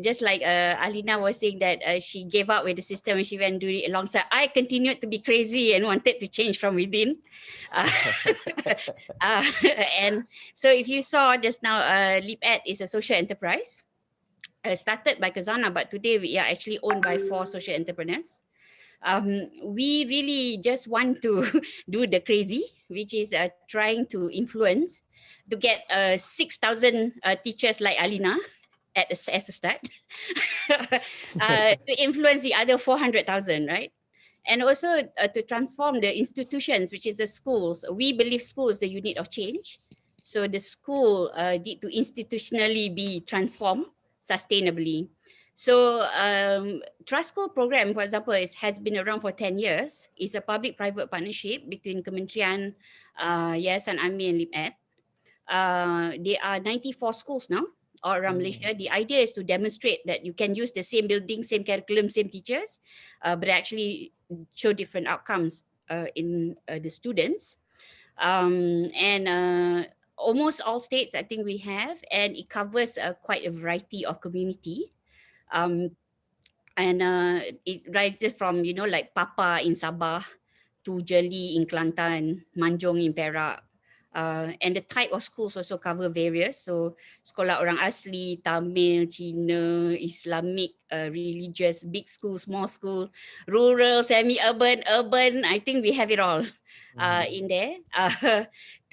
just like Alina was saying that she gave up with the system and she went to do it alongside, I continued to be crazy and wanted to change from within. And so if you saw just now, LIPAD is a social enterprise started by Khazanah, but today we are actually owned by 4 social entrepreneurs. We really just want to do the crazy, which is trying to influence to get 6,000 teachers like Alina as a start to influence the other 400,000, right? And also to transform the institutions, which is the schools. We believe school is the unit of change. So the school need to institutionally be transformed sustainably. So Trust School program, for example, has been around for 10 years. It's a public-private partnership between Kementerian, Yayasan Amir and LIPAD. There are 94 schools now all around Malaysia. The idea is to demonstrate that you can use the same building, same curriculum, same teachers, but actually show different outcomes in the students. And almost all states I think we have, and it covers quite a variety of community. And it rises from, like Papa in Sabah to Jeli in Kelantan, Manjong in Perak, And the type of schools also cover various. So sekolah orang asli, Tamil, Cina, Islamic, religious, big school, small school, rural, semi-urban, urban. I think we have it all in there.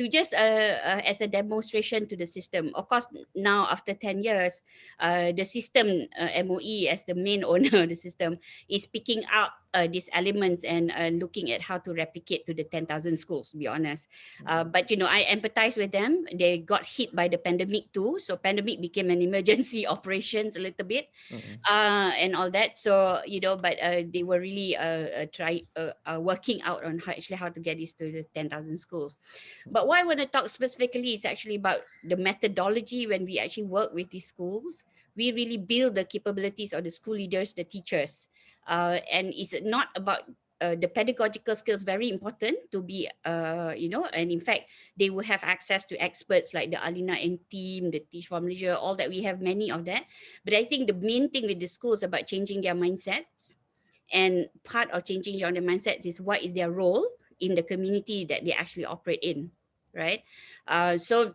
To just as a demonstration to the system. Of course, now after 10 years, the system, MOE as the main owner of the system, is picking up these elements and looking at how to replicate to the 10,000 schools, to be honest. But, you know, I empathize with them. They got hit by the pandemic too. So pandemic became an emergency operations a little bit and all that. So, you know, but they were really working out on how to get this to the 10,000 schools. But what I want to talk specifically is actually about the methodology when we actually work with these schools. We really build the capabilities of the school leaders, the teachers. And it's not about the pedagogical skills, very important to be, you know, and in fact, they will have access to experts like the Alina and team, the Teach for Malaysia, all that. We have many of that. But I think the main thing with the schools is about changing their mindsets. And part of changing their mindsets is what is their role in the community that they actually operate in, right? So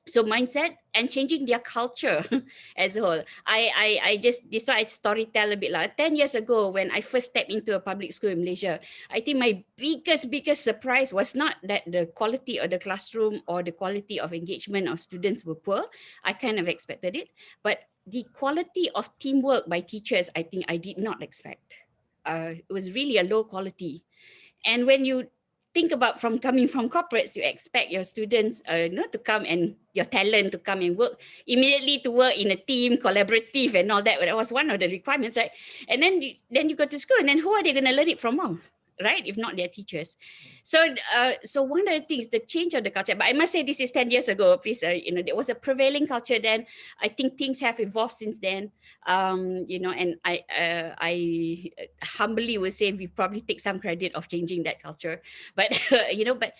mindset and changing their culture as a whole. I just, this why I story tell a bit like 10 years ago when I first stepped into a public school in Malaysia, I think my biggest surprise was not that the quality of the classroom or the quality of engagement of students were poor. I kind of expected it, but the quality of teamwork by teachers, I think I did not expect. It was really a low quality. And when you think about coming from corporates, you expect your students to come and your talent to come and work immediately, to work in a team, collaborative and all that. That was one of the requirements, right? And then you go to school, and then who are they going to learn it from? Right? If not their teachers. So one of the things, the change of the culture, but I must say this is 10 years ago, please, you know, there was a prevailing culture then. I think things have evolved since then, you know, and I humbly will say we probably take some credit of changing that culture. But, you know, but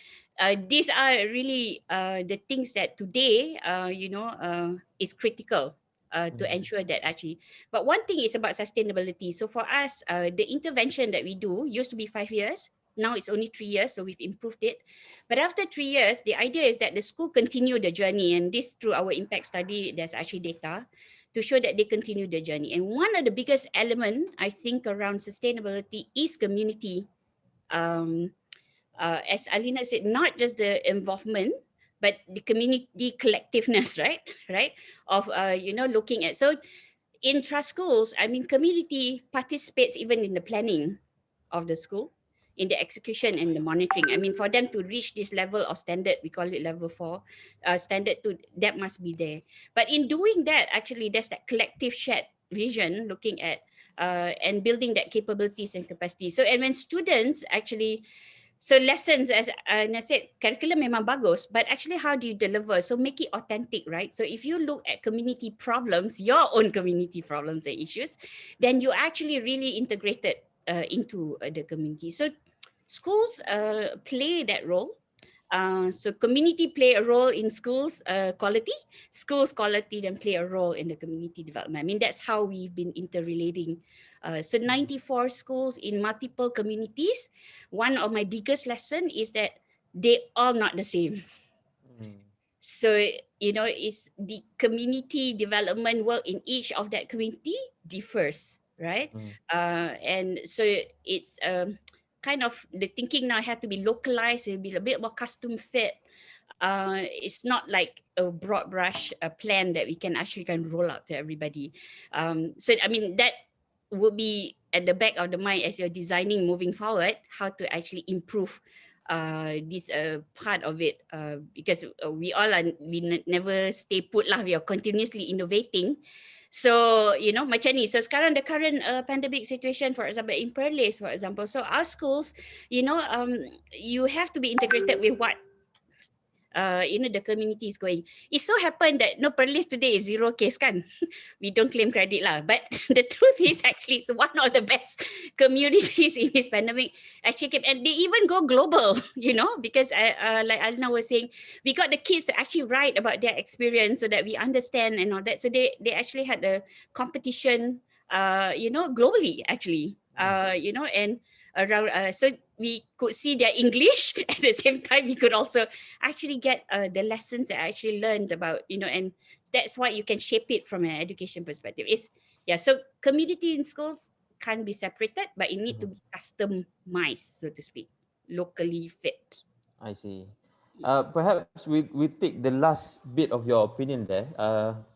these are really the things that today, you know, is critical. To ensure that actually, but one thing is about sustainability. So for us, the intervention that we do used to be 5 years. Now it's only 3 years, so we've improved it. But after 3 years, the idea is that the school continue the journey, and this through our impact study, there's actually data to show that they continue the journey. And one of the biggest element I think around sustainability is community. As Alina said, not just the involvement, but the community collectiveness, right? Of, you know, looking at, so in trust schools, I mean, community participates even in the planning of the school, in the execution and the monitoring. I mean, for them to reach this level of standard, we call it level 4, standard 2, that must be there. But in doing that, actually, there's that collective shared vision, looking at and building that capabilities and capacity. So, and when students actually, so lessons, as I said, curriculum memang bagus, but actually how do you deliver? So make it authentic, right? So if you look at community problems, your own community problems and issues, then you actually really integrated into the community. So schools play that role. So community play a role in schools quality, schools quality then play a role in the community development. I mean, that's how we've been interrelating. So 94 schools in multiple communities. One of my biggest lesson is that they all not the same. So, you know, it's the community development work in each of that community differs, right? And so it's kind of the thinking now had to be localized, it'll be a bit more custom fit. It's not like a broad brush plan that we can actually roll out to everybody. So, I mean, that would be at the back of the mind as you're designing moving forward, how to actually improve this part of it, because we never stay put lah, we are continuously innovating. So, you know, macam ni. So sekarang the current pandemic situation, for example, in Perlis, for example, so our schools, you know, you have to be integrated with what you know, the community is going. It so happened that no, Perlis today is 0 case kan. We don't claim credit lah. But the truth is actually it's one of the best communities in this pandemic. Actually, and they even go global, you know, because like Alina was saying, we got the kids to actually write about their experience so that we understand and all that. So they actually had a competition, you know, globally actually, you know, and around. So we could see their English at the same time. We could also actually get the lessons that I actually learned about, and that's why you can shape it from an education perspective. So community in schools can't be separated, but it need to be customized, so to speak, locally fit. I see. Perhaps we take the last bit of your opinion there.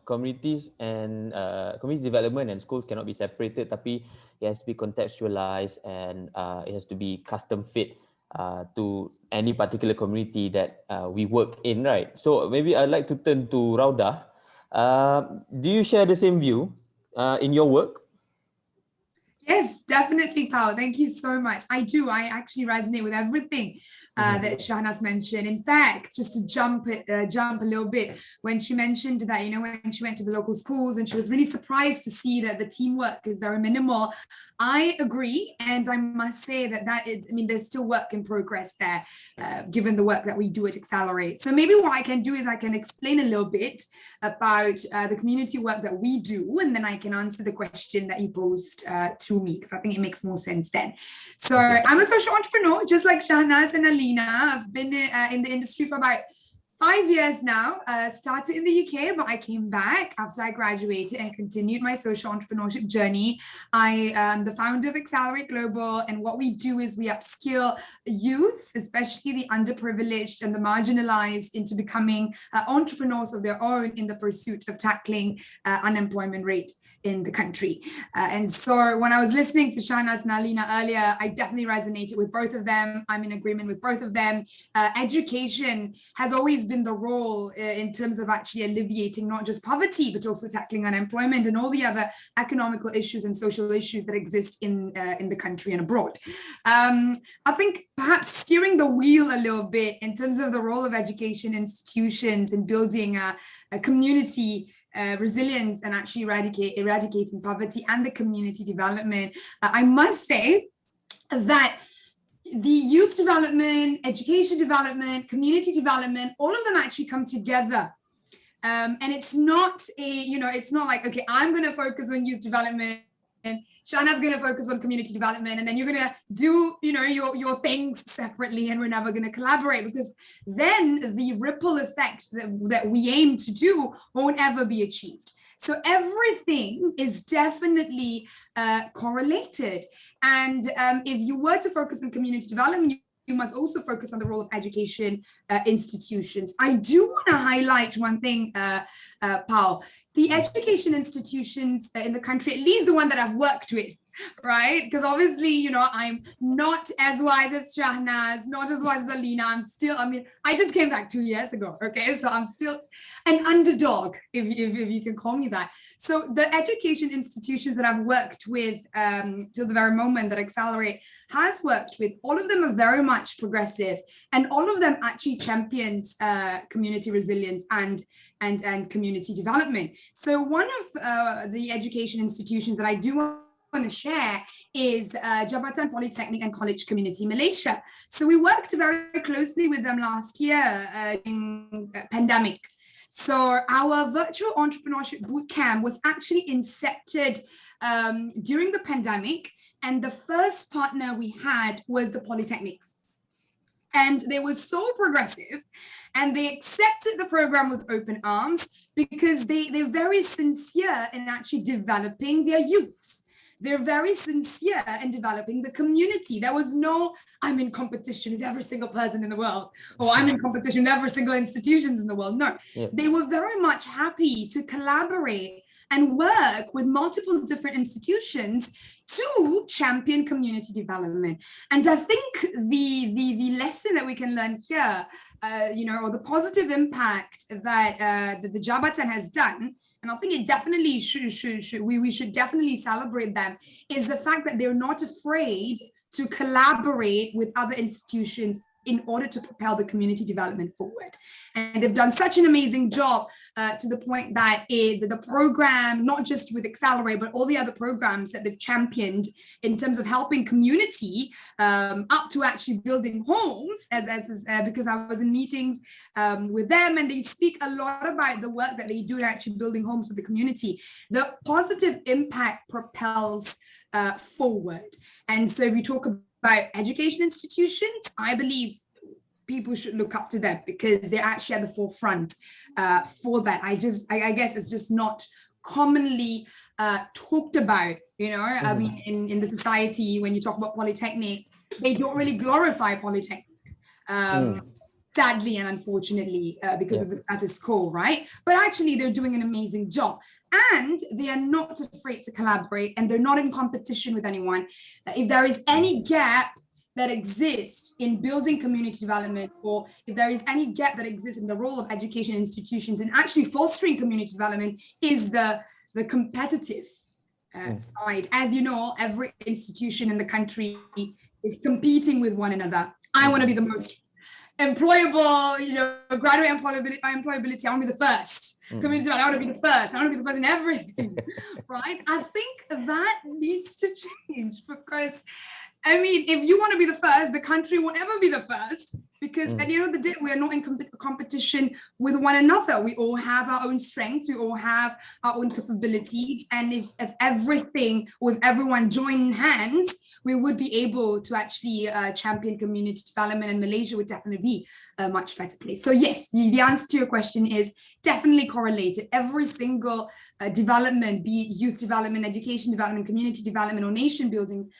Communities and community development and schools cannot be separated, tapi it has to be contextualized and it has to be custom fit to any particular community that we work in, right? So maybe I'd like to turn to Rauda. Do you share the same view in your work? Yes, definitely, Pao. Thank you so much. I do. I actually resonate with everything that Shahnas mentioned. In fact, just to jump a little bit, when she mentioned that, when she went to the local schools and she was really surprised to see that the teamwork is very minimal, I agree. And I must say that there's still work in progress there, given the work that we do at Accelerate. So maybe what I can do is I can explain a little bit about the community work that we do, and then I can answer the question that you posed to me, because I think it makes more sense then. So I'm a social entrepreneur, just like Shahnas and Alina. I've been in the industry for about 5 years now. Started in the UK, but I came back after I graduated and continued my social entrepreneurship journey. I am the founder of Accelerate Global, and what we do is we upskill youths, especially the underprivileged and the marginalized, into becoming entrepreneurs of their own in the pursuit of tackling unemployment rate in the country. And so when I was listening to Shahnas and Alina earlier, I definitely resonated with both of them. I'm in agreement with both of them. Education has always been the role in terms of actually alleviating not just poverty, but also tackling unemployment and all the other economical issues and social issues that exist in the country and abroad. I think perhaps steering the wheel a little bit in terms of the role of education institutions in building a community resilience and actually eradicating poverty and the community development. I must say that the youth development, education development, community development, all of them actually come together. And it's not it's not like, okay, I'm going to focus on youth development and Shana's going to focus on community development, and then you're going to do, your things separately, and we're never going to collaborate, because then the ripple effect that we aim to do won't ever be achieved. So everything is definitely correlated. And if you were to focus on community development, you must also focus on the role of education institutions. I do want to highlight one thing, Paul. The education institutions in the country, at least the one that I've worked with, right? Because obviously, I'm not as wise as Shahnas, not as wise as Alina. I just came back 2 years ago, okay? So I'm still an underdog, if you can call me that. So the education institutions that I've worked with till the very moment that Accelerate has worked with, all of them are very much progressive, and all of them actually champions community resilience and community development. So one of the education institutions that I do want to share is Jabatan Polytechnic and College Community Malaysia. So we worked very closely with them last year in pandemic. So our virtual entrepreneurship bootcamp was actually incepted during the pandemic, and the first partner we had was the polytechnics. And they were so progressive, and they accepted the program with open arms because they're very sincere in actually developing their youths. They're very sincere in developing the community. There was no, I'm in competition with every single person in the world, or I'm in competition with every single institutions in the world. No, They were very much happy to collaborate and work with multiple different institutions to champion community development. And I think the lesson that we can learn here, or the positive impact that the Jabatan has done, and I think it definitely we should definitely celebrate them, is the fact that they're not afraid to collaborate with other institutions in order to propel the community development forward. And they've done such an amazing job to the point that the program, not just with Accelerate, but all the other programs that they've championed in terms of helping community, up to actually building homes, because I was in meetings with them, and they speak a lot about the work that they do in actually building homes for the community. The positive impact propels forward. And so if you talk about education institutions, I believe people should look up to them because they're actually at the forefront for that. I guess it's just not commonly talked about, you know. I mean, in the society, when you talk about polytechnic, they don't really glorify polytechnic. Sadly and unfortunately, because of the status quo, right? But actually, they're doing an amazing job. And they are not afraid to collaborate, and they're not in competition with anyone. If there is any gap that exists in building community development, or if there is any gap that exists in the role of education institutions in actually fostering community development, is the competitive side. As you know, every institution in the country is competing with one another. I want to be the most employable, you know, graduate employability, I want to be the first. Community, I want to be the first. I want to be the first in everything, right? I think that needs to change, because I mean, if you want to be the first, the country won't ever be the first, because at the end of the day, we are not in competition with one another. We all have our own strengths. We all have our own capabilities. And if everything, with everyone joining hands, we would be able to actually champion community development, and Malaysia would definitely be a much better place. So yes, the answer to your question is definitely correlated. Every single development, be it youth development, education development, community development, or nation building,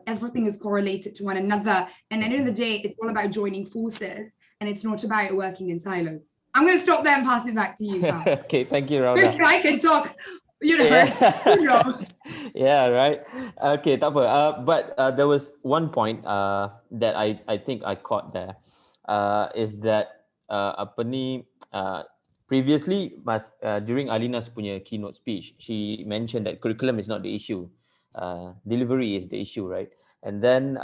everything is correlated to one another. And at the end of the day, it's all about joining forces, and it's not about working in silos. I'm going to stop there and pass it back to you, Pam. Okay, thank you, Rauda. I can talk, you know. Yeah, right. Okay, tak apa. But there was one point that I think I caught there, is that previously during Alina's punya keynote speech, she mentioned that curriculum is not the issue, delivery is the issue, right? And then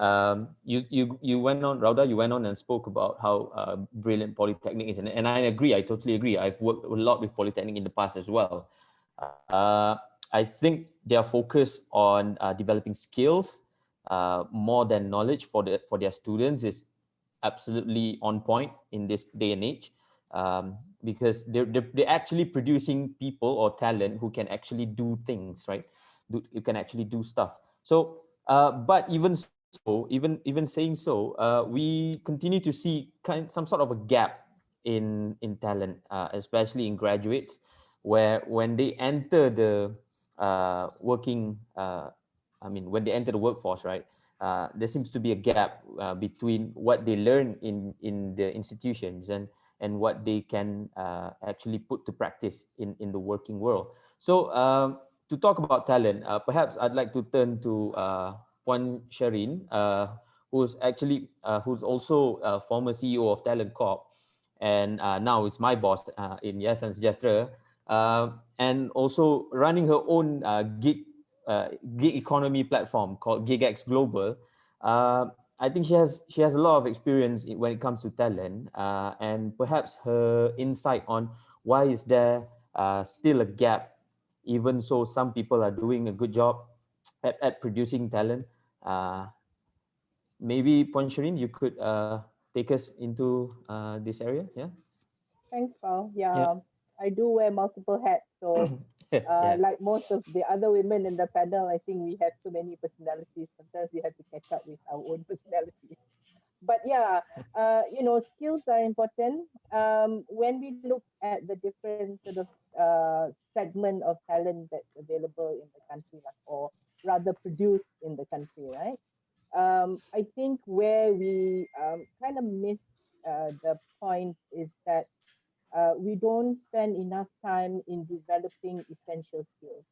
you went on, Rauda, you went on and spoke about how brilliant Polytechnic is, and I agree. I totally agree. I've worked a lot with Polytechnic in the past as well. I think they are focused on developing skills more than knowledge for their students is absolutely on point in this day and age, because they're actually producing people or talent who can actually do things, right? You can actually do stuff. So, but even so, even saying so, we continue to see some sort of a gap in talent, especially in graduates, where when they enter the when they enter the workforce, right? There seems to be a gap between what they learn in the institutions and what they can actually put to practice in the working world. So to talk about talent, perhaps I'd like to turn to Ponchanas, who's also a former CEO of Talent Corp, and now is my boss in Yayasan Sejahtera, and also running her own gig economy platform called GigX Global. I think she has a lot of experience when it comes to talent, and perhaps her insight on why is there still a gap, even so some people are doing a good job at producing talent. Maybe Ponchanas, you could take us into this area. Yeah. Thanks, Paul. Yeah. I do wear multiple hats, so like most of the other women in the panel, I think we have so many personalities. Sometimes we have to catch up with our own personalities. But yeah, skills are important. When we look at the different sort of segment of talent that's available in the country, or rather produced in the country, right? I think where we kind of miss the point is that we don't spend enough time in developing essential skills.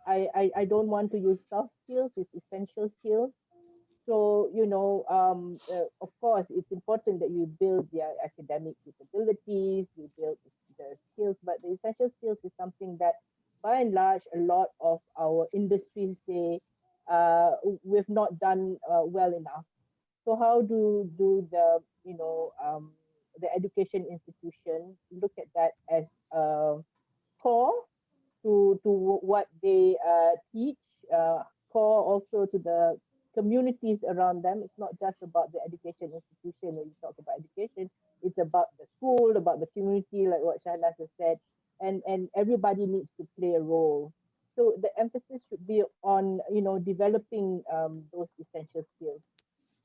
I don't want to use soft skills, it's essential skills. So, of course, it's important that you build their academic capabilities, you build the skills, but the essential skills is something that, by and large, a lot of our industries say we've not done well enough. So how do the, the education institution, look at that as core to what they teach, core also to the communities around them. It's not just about the education institution. When you talk about education, it's about the school, about the community, like what Shahnas has said, and everybody needs to play a role. So the emphasis should be on, you know, developing those essential skills.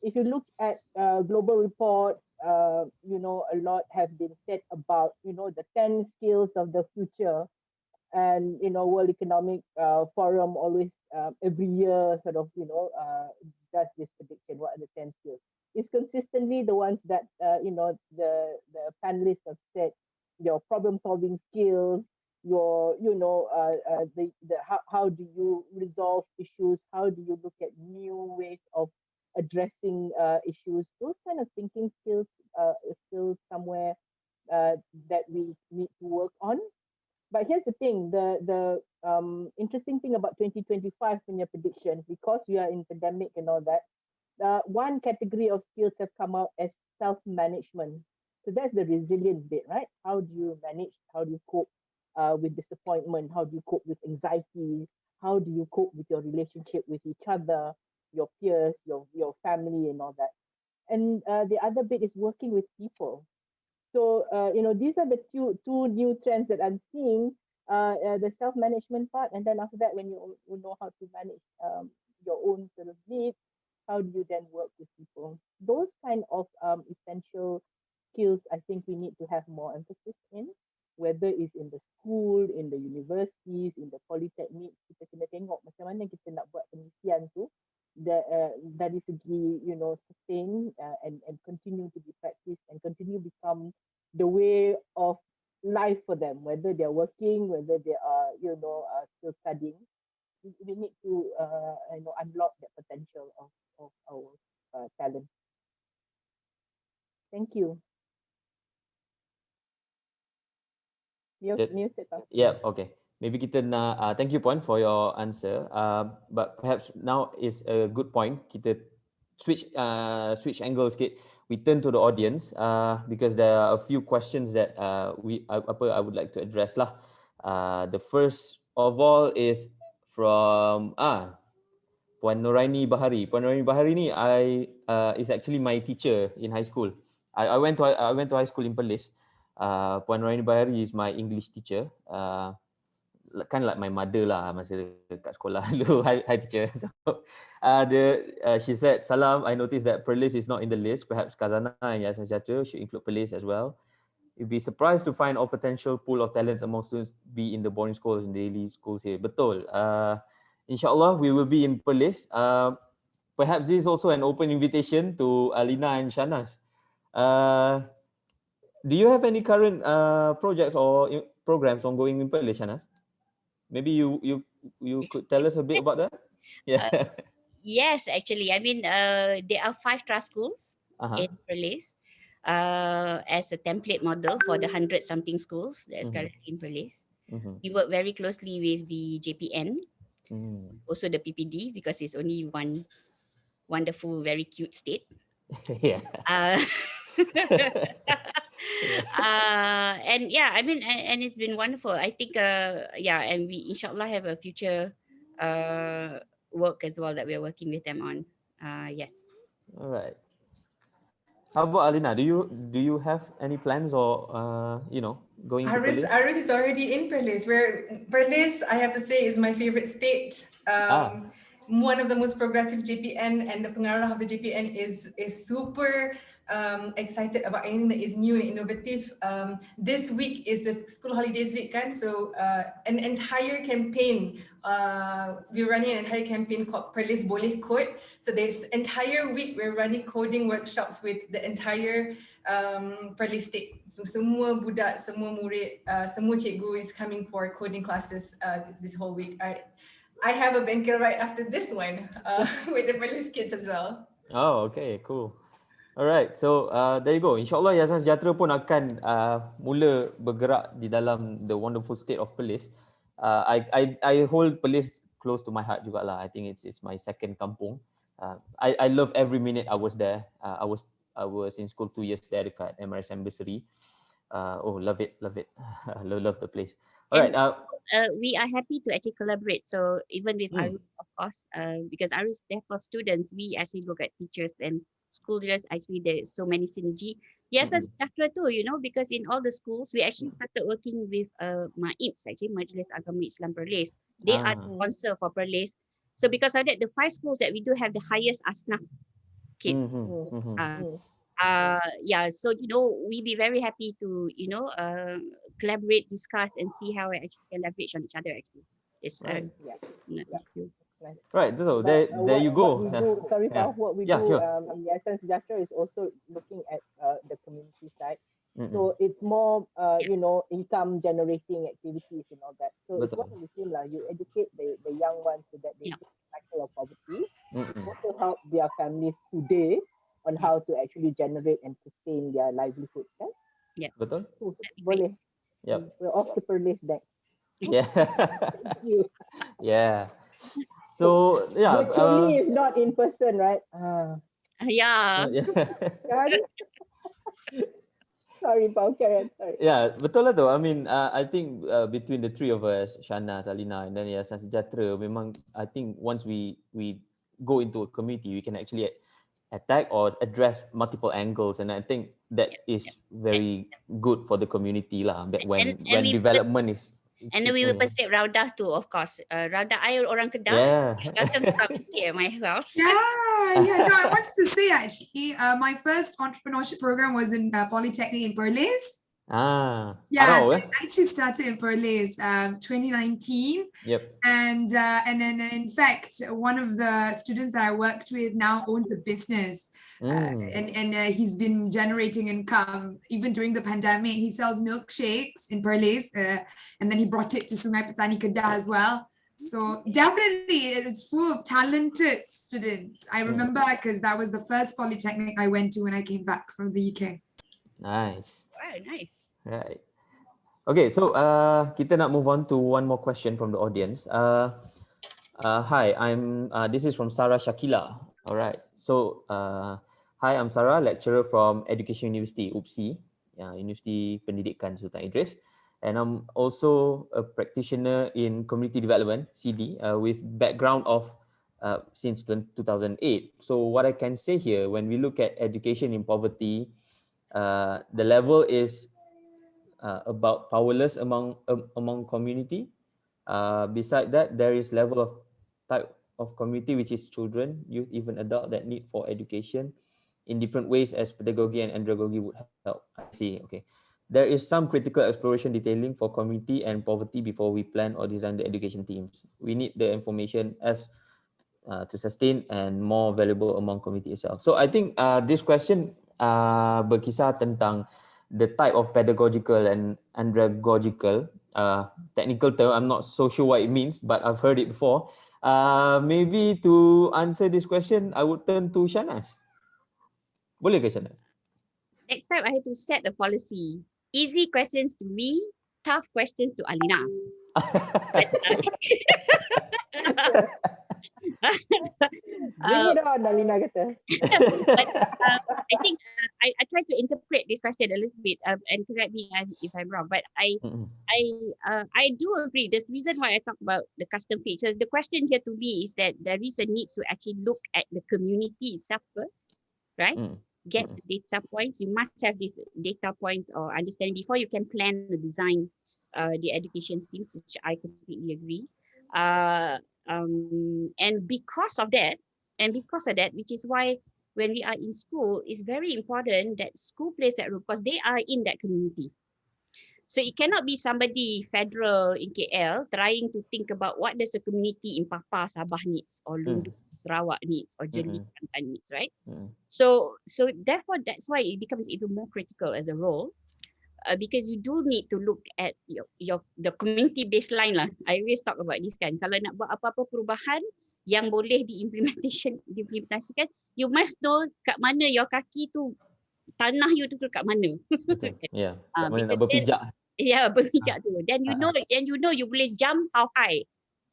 If you look at global reports, you know, a lot have been said about, you know, the 10 skills of the future. And, you know, World Economic Forum always every year sort of, you know, does this prediction, what are the 10 skills. It's consistently the ones that, you know, the panelists have said, your problem solving skills, your, you know, how do you resolve issues, how do you look at new ways of addressing issues, those kind of thinking skills is still somewhere that we need to work on. But here's the thing, the interesting thing about 2025 in your prediction, because we are in pandemic and all that, one category of skills have come out as self-management. So that's the resilience bit, right? How do you manage? How do you cope with disappointment? How do you cope with anxiety? How do you cope with your relationship with each other, your peers, your family, and all that? And the other bit is working with people. So, you know, these are the two new trends that I'm seeing, the self-management part. And then after that, when you know how to manage your own sort of needs, how do you then work with people? Those kind of essential skills, I think we need to have more emphasis in, whether it's in the school, in the universities, in the polytechnic. Kita kena tengok macam mana kita nak buat pengisian tu dari segi, you know, sustain and continue to be practiced and continue become the way of life for them, whether they're working, whether they are, you know, still studying. We need to, you know, unlock the potential of our talent. Thank you. Yeah, okay. Maybe kita nak, thank you Puan for your answer. But perhaps now is a good point. Kita switch angle sikit. We turn to the audience because there are a few questions that I would like to address lah. The first of all is from Puan Noraini Bahari. Puan Noraini Bahari ni is actually my teacher in high school. I went to high school in Perlis. Puan Noraini Bahari is my English teacher. Kind of like my mother lah masa kat sekolah dulu. Hi teacher. So, she said, Salam, I noticed that Perlis is not in the list. Perhaps Kazana and Yayasan Sejahtera should include Perlis as well. You'd be surprised to find all potential pool of talents among students be in the boarding schools and daily schools here. Betul. InsyaAllah, we will be in Perlis. Perhaps this is also an open invitation to Alina and Shahnas. Do you have any current projects or programs ongoing in Perlis, Shahnas? Maybe you could tell us a bit about that? Yeah. Yes, actually. I mean, there are 5 trust schools in Perlis as a template model for the 100-something schools that's currently in Perlis. We work very closely with the JPN, also the PPD, because it's only one wonderful, very cute state. Yeah. And yeah, I mean, and it's been wonderful. I think, yeah, and we inshallah have a future work as well that we're working with them on. Yes. All right. How about Alina? Do you have any plans or you know, going to Perlis? Arus is already in Perlis. Perlis, I have to say, is my favorite state. One of the most progressive JPN, and the pengarah of the JPN is super excited about anything that is new and innovative. This week is the school holidays week, kan? So an entire campaign, we're running an entire campaign called Perlis Boleh Code. So this entire week we're running coding workshops with the entire Perlis state. So semua budak, semua murid, semua cikgu is coming for coding classes this whole week. I have a banker right after this one with the Perlis kids as well. Oh, okay, cool. Alright, so there you go. InsyaAllah Yayasan Sejahtera pun akan mula bergerak di dalam the wonderful state of Perlis. I hold Perlis close to my heart jugalah. I think it's my second kampung. I love every minute I was there. I I was in school 2 years there dekat MRSM Berseri. Love it. love the place. All right. We are happy to actually collaborate. So even with Arus, of course, because Arus there for students, we actually look at teachers and school leaders. Actually, there is so many synergy. Yayasan Sejahtera too, because in all the schools, we actually started working with MAIPS, actually, Majlis Agama Islam Perlis. They are the sponsor for Perlis. So because of that, the 5 schools that we do have the highest asnaf kid. So we be very happy to collaborate, discuss, and see how we actually can leverage on each other. Actually, it's right. So there you go. What we do in Yayasan Sejahtera is also looking at the community side. So it's more, income generating activities and all that. So it's one of the things you educate the young ones so that they break the cycle of poverty. Also help their families today on how to actually generate and sustain their livelihood. Kan? Yeah. Betul. Boleh. Yep. We're off the per list next. Yeah. Thank you. Yeah. So yeah. Virtually is not in person, right? Yeah. Sorry, Pau, carry on. Sorry. Yeah, betul lah tu. I mean, I think between the 3 of us, Shahnas, Alina, and then Yayasan Sejahtera, memang I think once we go into a community, we can actually attack or address multiple angles, and I think that is very good for the community lah. When development is. And then we will persuade Raudah too, of course. Raudah, I orang Kedah. Yeah. Welcome to come here at my house. No, I wanted to say actually, my first entrepreneurship program was in Polytechnic in Perlis. Yeah, so I actually started in Perlis 2019. Yep. And then in fact, one of the students that I worked with now owns a business. And he's been generating income even during the pandemic. He sells milkshakes in Perlis, and then he brought it to Sungai Petani Kedah as well. So definitely it's full of talented students. I remember because that was the first polytechnic I went to when I came back from the UK. Nice. Wow, nice. Right. Okay, so kita nak move on to one more question from the audience. Hi, this is from Sarah Shakila. All right. So hi, I'm Sarah, lecturer from Education University, UPSI, University Pendidikan Sultan Idris. And I'm also a practitioner in community development, CD, with background of since 2008. So what I can say here, when we look at education in poverty, the level is about powerless among community. Beside that, there is level of type of community, which is children, youth, even adult that need for education in different ways as pedagogy and andragogy would help. I see. Okay. There is some critical exploration detailing for community and poverty before we plan or design the education teams. We need the information as to sustain and more valuable among community itself. So I think this question berkisar tentang the type of pedagogical and andragogical technical term. I'm not so sure what it means, but I've heard it before. Maybe to answer this question, I would turn to Shahnas. Boleh ke Shahnas? Next time I have to set a policy. Easy questions to me, tough questions to Alina. Bring it on, Alina kata. I think I try to interpret this question a little bit and correct me if I'm wrong. But I do agree. There's reason why I talk about the custom page. So the question here to me is that there is a need to actually look at the community itself first, right? Get the data points. You must have these data points or understand before you can plan the design, the education teams, which I completely agree. And because of that, which is why when we are in school, it's very important that school plays that role because they are in that community. So it cannot be somebody federal in KL trying to think about what does the community in Papa, Sabah needs or Lundu, Sarawak needs or Jeli Kelantan needs, right? So therefore, that's why it becomes even more critical as a role. Because you do need to look at the community baseline lah. I always talk about this kan. Kalau nak buat apa-apa perubahan yang boleh diimplementasikan, you must know kat mana your kaki tu, tanah you tu kat mana. Yeah, kat mana nak berpijak. Yeah, berpijak tu. Then you know you boleh jump how high.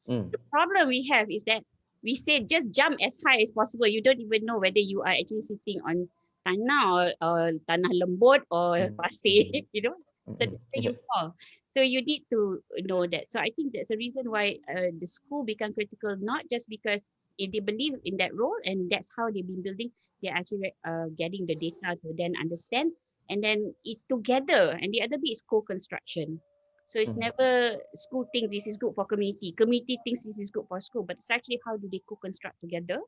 The problem we have is that we say just jump as high as possible. You don't even know whether you are actually sitting on tanah or tanah lembut or pasir, you know, so you fall. So you need to know that. So I think that's the reason why the school become critical, not just because if they believe in that role and that's how they've been building, they're actually getting the data to then understand, and then it's together. And the other bit is co-construction. So it's never school thinks this is good for community, community thinks this is good for school, but it's actually how do they co-construct together,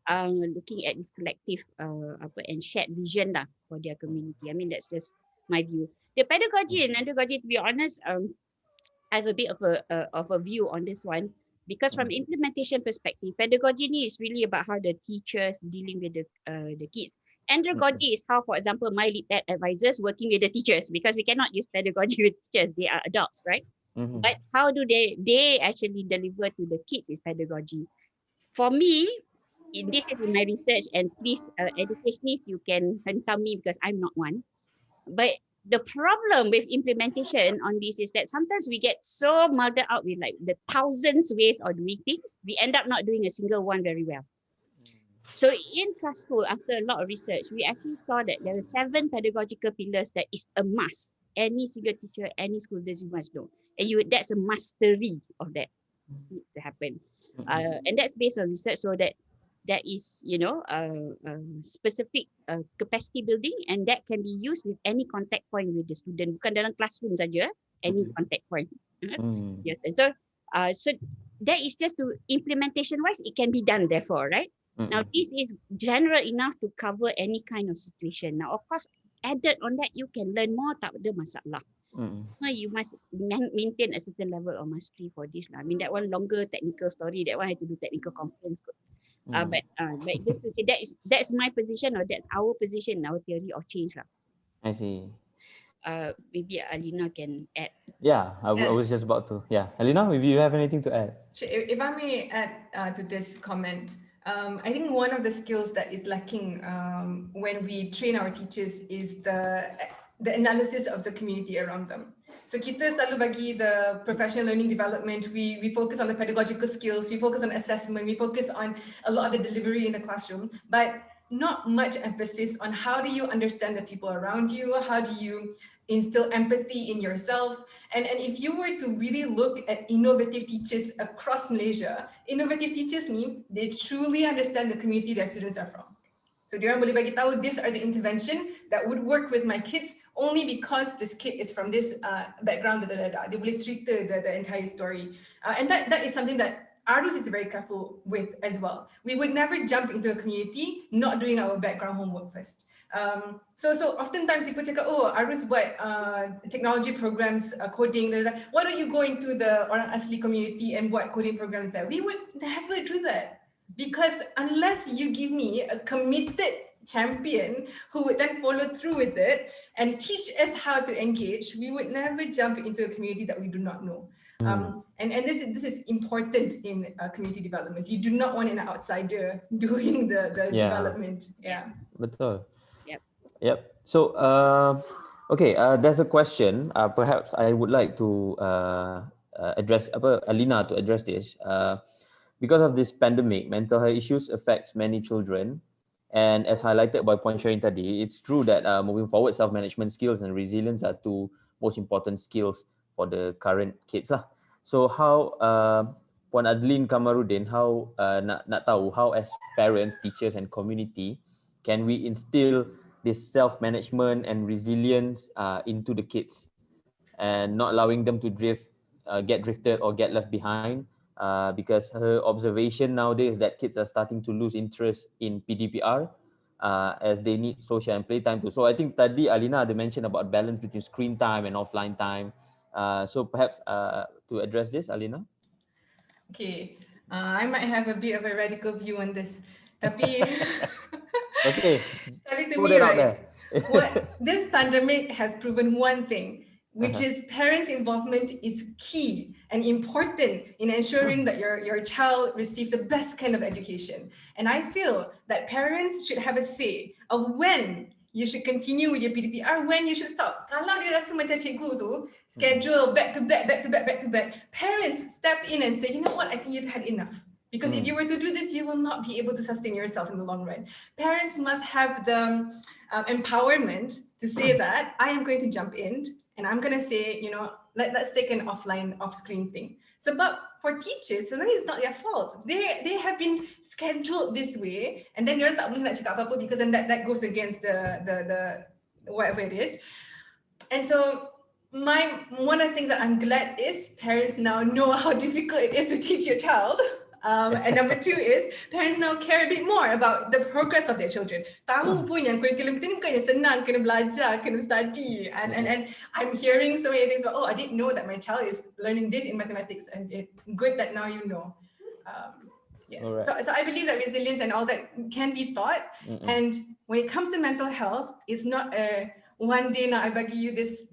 looking at this collective and shared vision lah for their community. I mean, that's just my view. The pedagogy and andragogy, to be honest, I have a bit of a view on this one, because from implementation perspective, pedagogy is really about how the teachers dealing with the kids. Andragogy is how, for example, my LeapEd advisors working with the teachers, because we cannot use pedagogy with teachers, they are adults, right? But how do they actually deliver to the kids is pedagogy. For me, this is in my research, and please, educationists, you can hentam me because I'm not one. But the problem with implementation on this is that sometimes we get so muddled out with like the thousands ways of doing things, we end up not doing a single one very well. So in trust school, after a lot of research, we actually saw that there are 7 pedagogical pillars that is a must. Any single teacher, any school leader must know. And that's a mastery of that needs to happen. And that's based on research, so that is, you know, specific capacity building, and that can be used with any contact point with the student, bukan dalam classroom saja, any contact point. Yes, and so that is just to implementation wise, it can be done therefore, right? Now this is general enough to cover any kind of situation. Now of course, added on that, you can learn more, tak ada masalah. You must maintain a certain level of mastery for this. I mean, that one longer technical story, that one I have to do technical conference. But just to say, that's my position, or that's our position, our theory of change. I see. Maybe Alina can add. Yeah, I was just about to. Yeah, Alina, if you have anything to add. Sure. If I may add to this comment, I think one of the skills that is lacking when we train our teachers is the analysis of the community around them. So kita selalu bagi the professional learning development, we focus on the pedagogical skills, we focus on assessment, we focus on a lot of the delivery in the classroom, but not much emphasis on how do you understand the people around you, how do you instill empathy in yourself. And if you were to really look at innovative teachers across Malaysia, innovative teachers ni, they truly understand the community their students are from. So diorang boleh bagi tahu, these are the intervention that would work with my kids only because this kid is from this background. They boleh cerita the entire story. And that is something that Arus is very careful with as well. We would never jump into a community not doing our background homework first. So oftentimes people cakap, oh, Arus buat technology programs, coding, why don't you go into the orang asli community and buat coding programs there? We would never do that. Because unless you give me a committed champion who would then follow through with it and teach us how to engage, we would never jump into a community that we do not know. And this is important in community development. You do not want an outsider doing the development. Yeah. Betul. Yep. So, okay, there's a question. Perhaps I would like to address Alina to address this. Because of this pandemic, mental health issues affects many children. And as highlighted by Ponchanas tadi, it's true that moving forward, self-management skills and resilience are 2 most important skills for the current kids lah. So how, Puan Adlin Kamarudin, how nak tahu how as parents, teachers and community can we instill this self-management and resilience into the kids and not allowing them to get drifted or get left behind. Because her observation nowadays is that kids are starting to lose interest in PDPR as they need social and playtime too. So I think tadi Alina ada mention about balance between screen time and offline time. So perhaps to address this, Alina? Okay, I might have a bit of a radical view on this. Tapi, okay. Tapi to me, right, this pandemic has proven one thing, which is parents' involvement is key and important in ensuring that your child receives the best kind of education. And I feel that parents should have a say of when you should continue with your PDPR, when you should stop. Kalau dia rasa macam cikgu tu, schedule back to back, parents step in and say, you know what, I think you've had enough. Because if you were to do this, you will not be able to sustain yourself in the long run. Parents must have the empowerment to say that I am going to jump in and I'm going to say, you know, let's take an offline, off-screen thing. So, but for teachers, sometimes it's not their fault. They have been scheduled this way, and then you're tak boleh nak cakap apa-apa because then that goes against the whatever it is. And so one of the things that I'm glad is parents now know how difficult it is to teach your child. And number two is parents now care a bit more about the progress of their children. Tahu pun yang curriculum kita ni bukan yang senang, kena belajar, kena study. And I'm hearing so many things about, oh, I didn't know that my child is learning this in mathematics. And it's good that now you know. Yes. Alright. So I believe that resilience and all that can be taught. And when it comes to mental health, it's not a one day now I bagi you this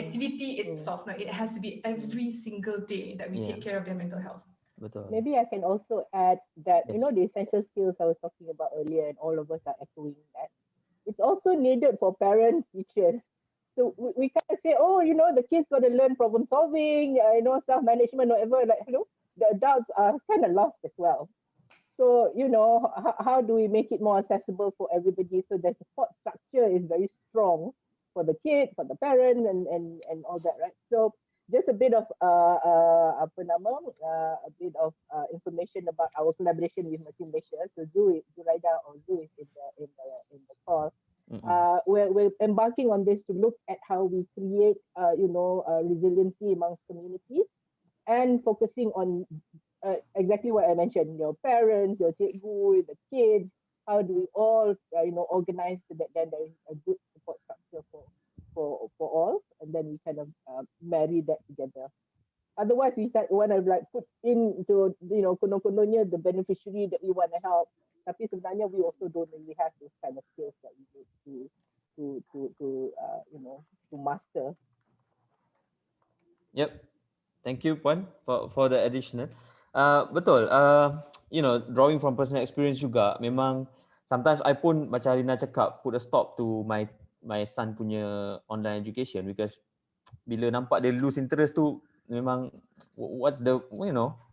activity itself. No, it has to be every single day that we take care of their mental health. Betul. Maybe I can also add that, you know, the essential skills I was talking about earlier, and all of us are echoing that. It's also needed for parents, teachers. So we can't say, oh, you know, the kids got to learn problem solving, you know, self-management, whatever. Like, you know, the adults are kind of lost as well. So, you know, how do we make it more accessible for everybody so the support structure is very strong for the kid, for the parent, and all that, right? So just a bit of information about our collaboration with Mercy Malaysia. So Zuraida or Zu is in the call. We're embarking on this to look at how we create, resiliency amongst communities, and focusing on exactly what I mentioned: your parents, your cikgu, the kids. How do we all, organize so that then there is a good support structure for all, and then we kind of marry that together. Otherwise, we want to like put into, konon-kononnya the beneficiary that we want to help, tapi sebenarnya we also don't really have those kind of skills that we need to master. Yep. Thank you, Puan, for the additional. Betul. Drawing from personal experience juga, memang sometimes I pun macam Rina cakap, put a stop to my son punya online education, because bila nampak dia lose interest tu, memang what's the,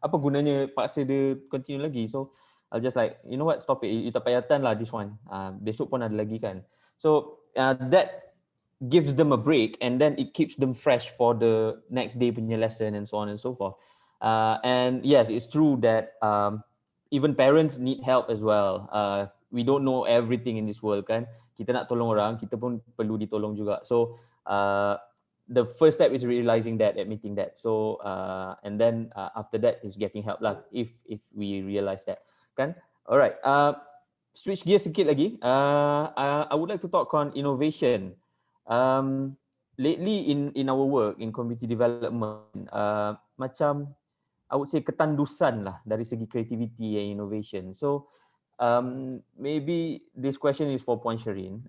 apa gunanya paksa dia continue lagi. So I'll just like, you know what, stop it, you tak payahkan lah this one, besok pun ada lagi kan. So that gives them a break, and then it keeps them fresh for the next day punya lesson, and so on and so forth. And yes, it's true that even parents need help as well. We don't know everything in this world kan. Kita nak tolong orang, kita pun perlu ditolong juga. So the first step is realizing that, admitting that. So and then after that is getting help lah, if we realize that kan. Alright, switch gear sikit lagi. I would like to talk on innovation. Lately in our work in community development, macam I would say ketandusan lah dari segi creativity and innovation. So maybe this question is for Puan Shireen.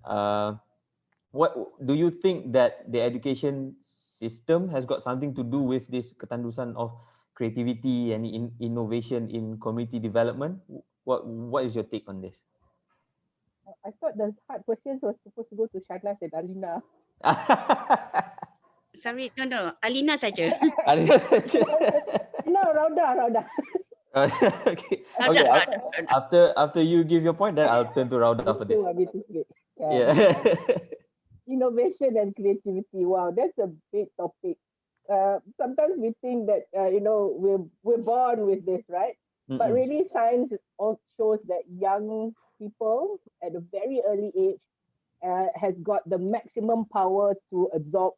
What do you think that the education system has got something to do with this ketandusan of creativity and innovation in community development? What is your take on this? I thought the hard questions were supposed to go to Shahnas and Alina. Sorry, no, Alina saja. Alina saja. No, Rauda. Okay. After you give your point, then I'll turn to Rauda for this. Yeah. Innovation and creativity. Wow, that's a big topic. Sometimes we think that we're born with this, right? But really, science also shows that young people at a very early age has got the maximum power to absorb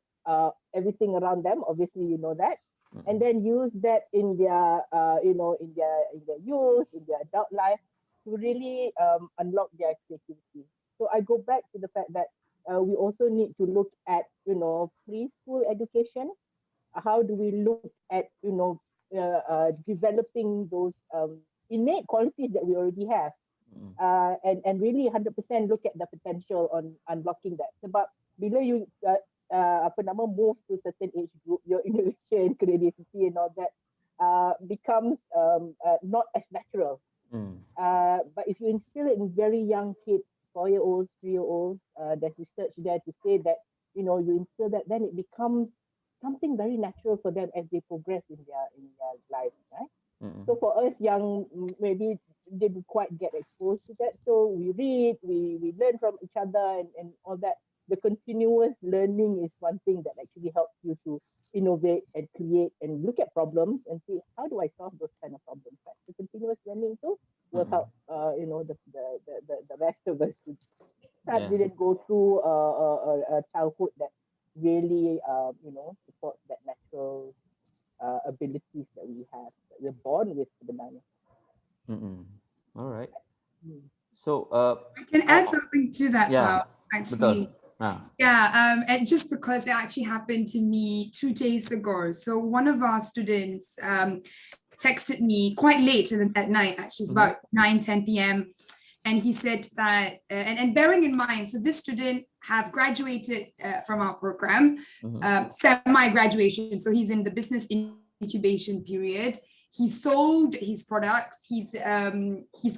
everything around them. Obviously, you know that, and then use that in their in their youth, in their adult life, to really unlock their creativity. So I go back to the fact that we also need to look at preschool education. How do we look at developing those innate qualities that we already have, and really 100% look at the potential on unlocking that. Sebab bila you move to certain age group, your innovation, creativity and all that becomes not as natural. But if you instill it in very young kids, 4-year-olds, 3-year-olds, there's research there to say that you instill that, then it becomes something very natural for them as they progress in their lives, right? So for us young, maybe didn't quite get exposed to that. So we read, we learn from each other and all that. The continuous learning is one thing that actually helps you to innovate and create and look at problems and see how do I solve those kind of problems. Right? The continuous learning too will help, the rest of us that didn't go through a childhood that really, supports that natural abilities that we have, that we're born with sebenarnya. All right. So I can add something to that, actually. Betul. Yeah, and just because it actually happened to me 2 days ago. So one of our students texted me quite late at night, actually, it's about 9-10 p.m. And he said that, and bearing in mind, so this student have graduated from our program, semi-graduation. So he's in the business incubation period. He sold his products. He's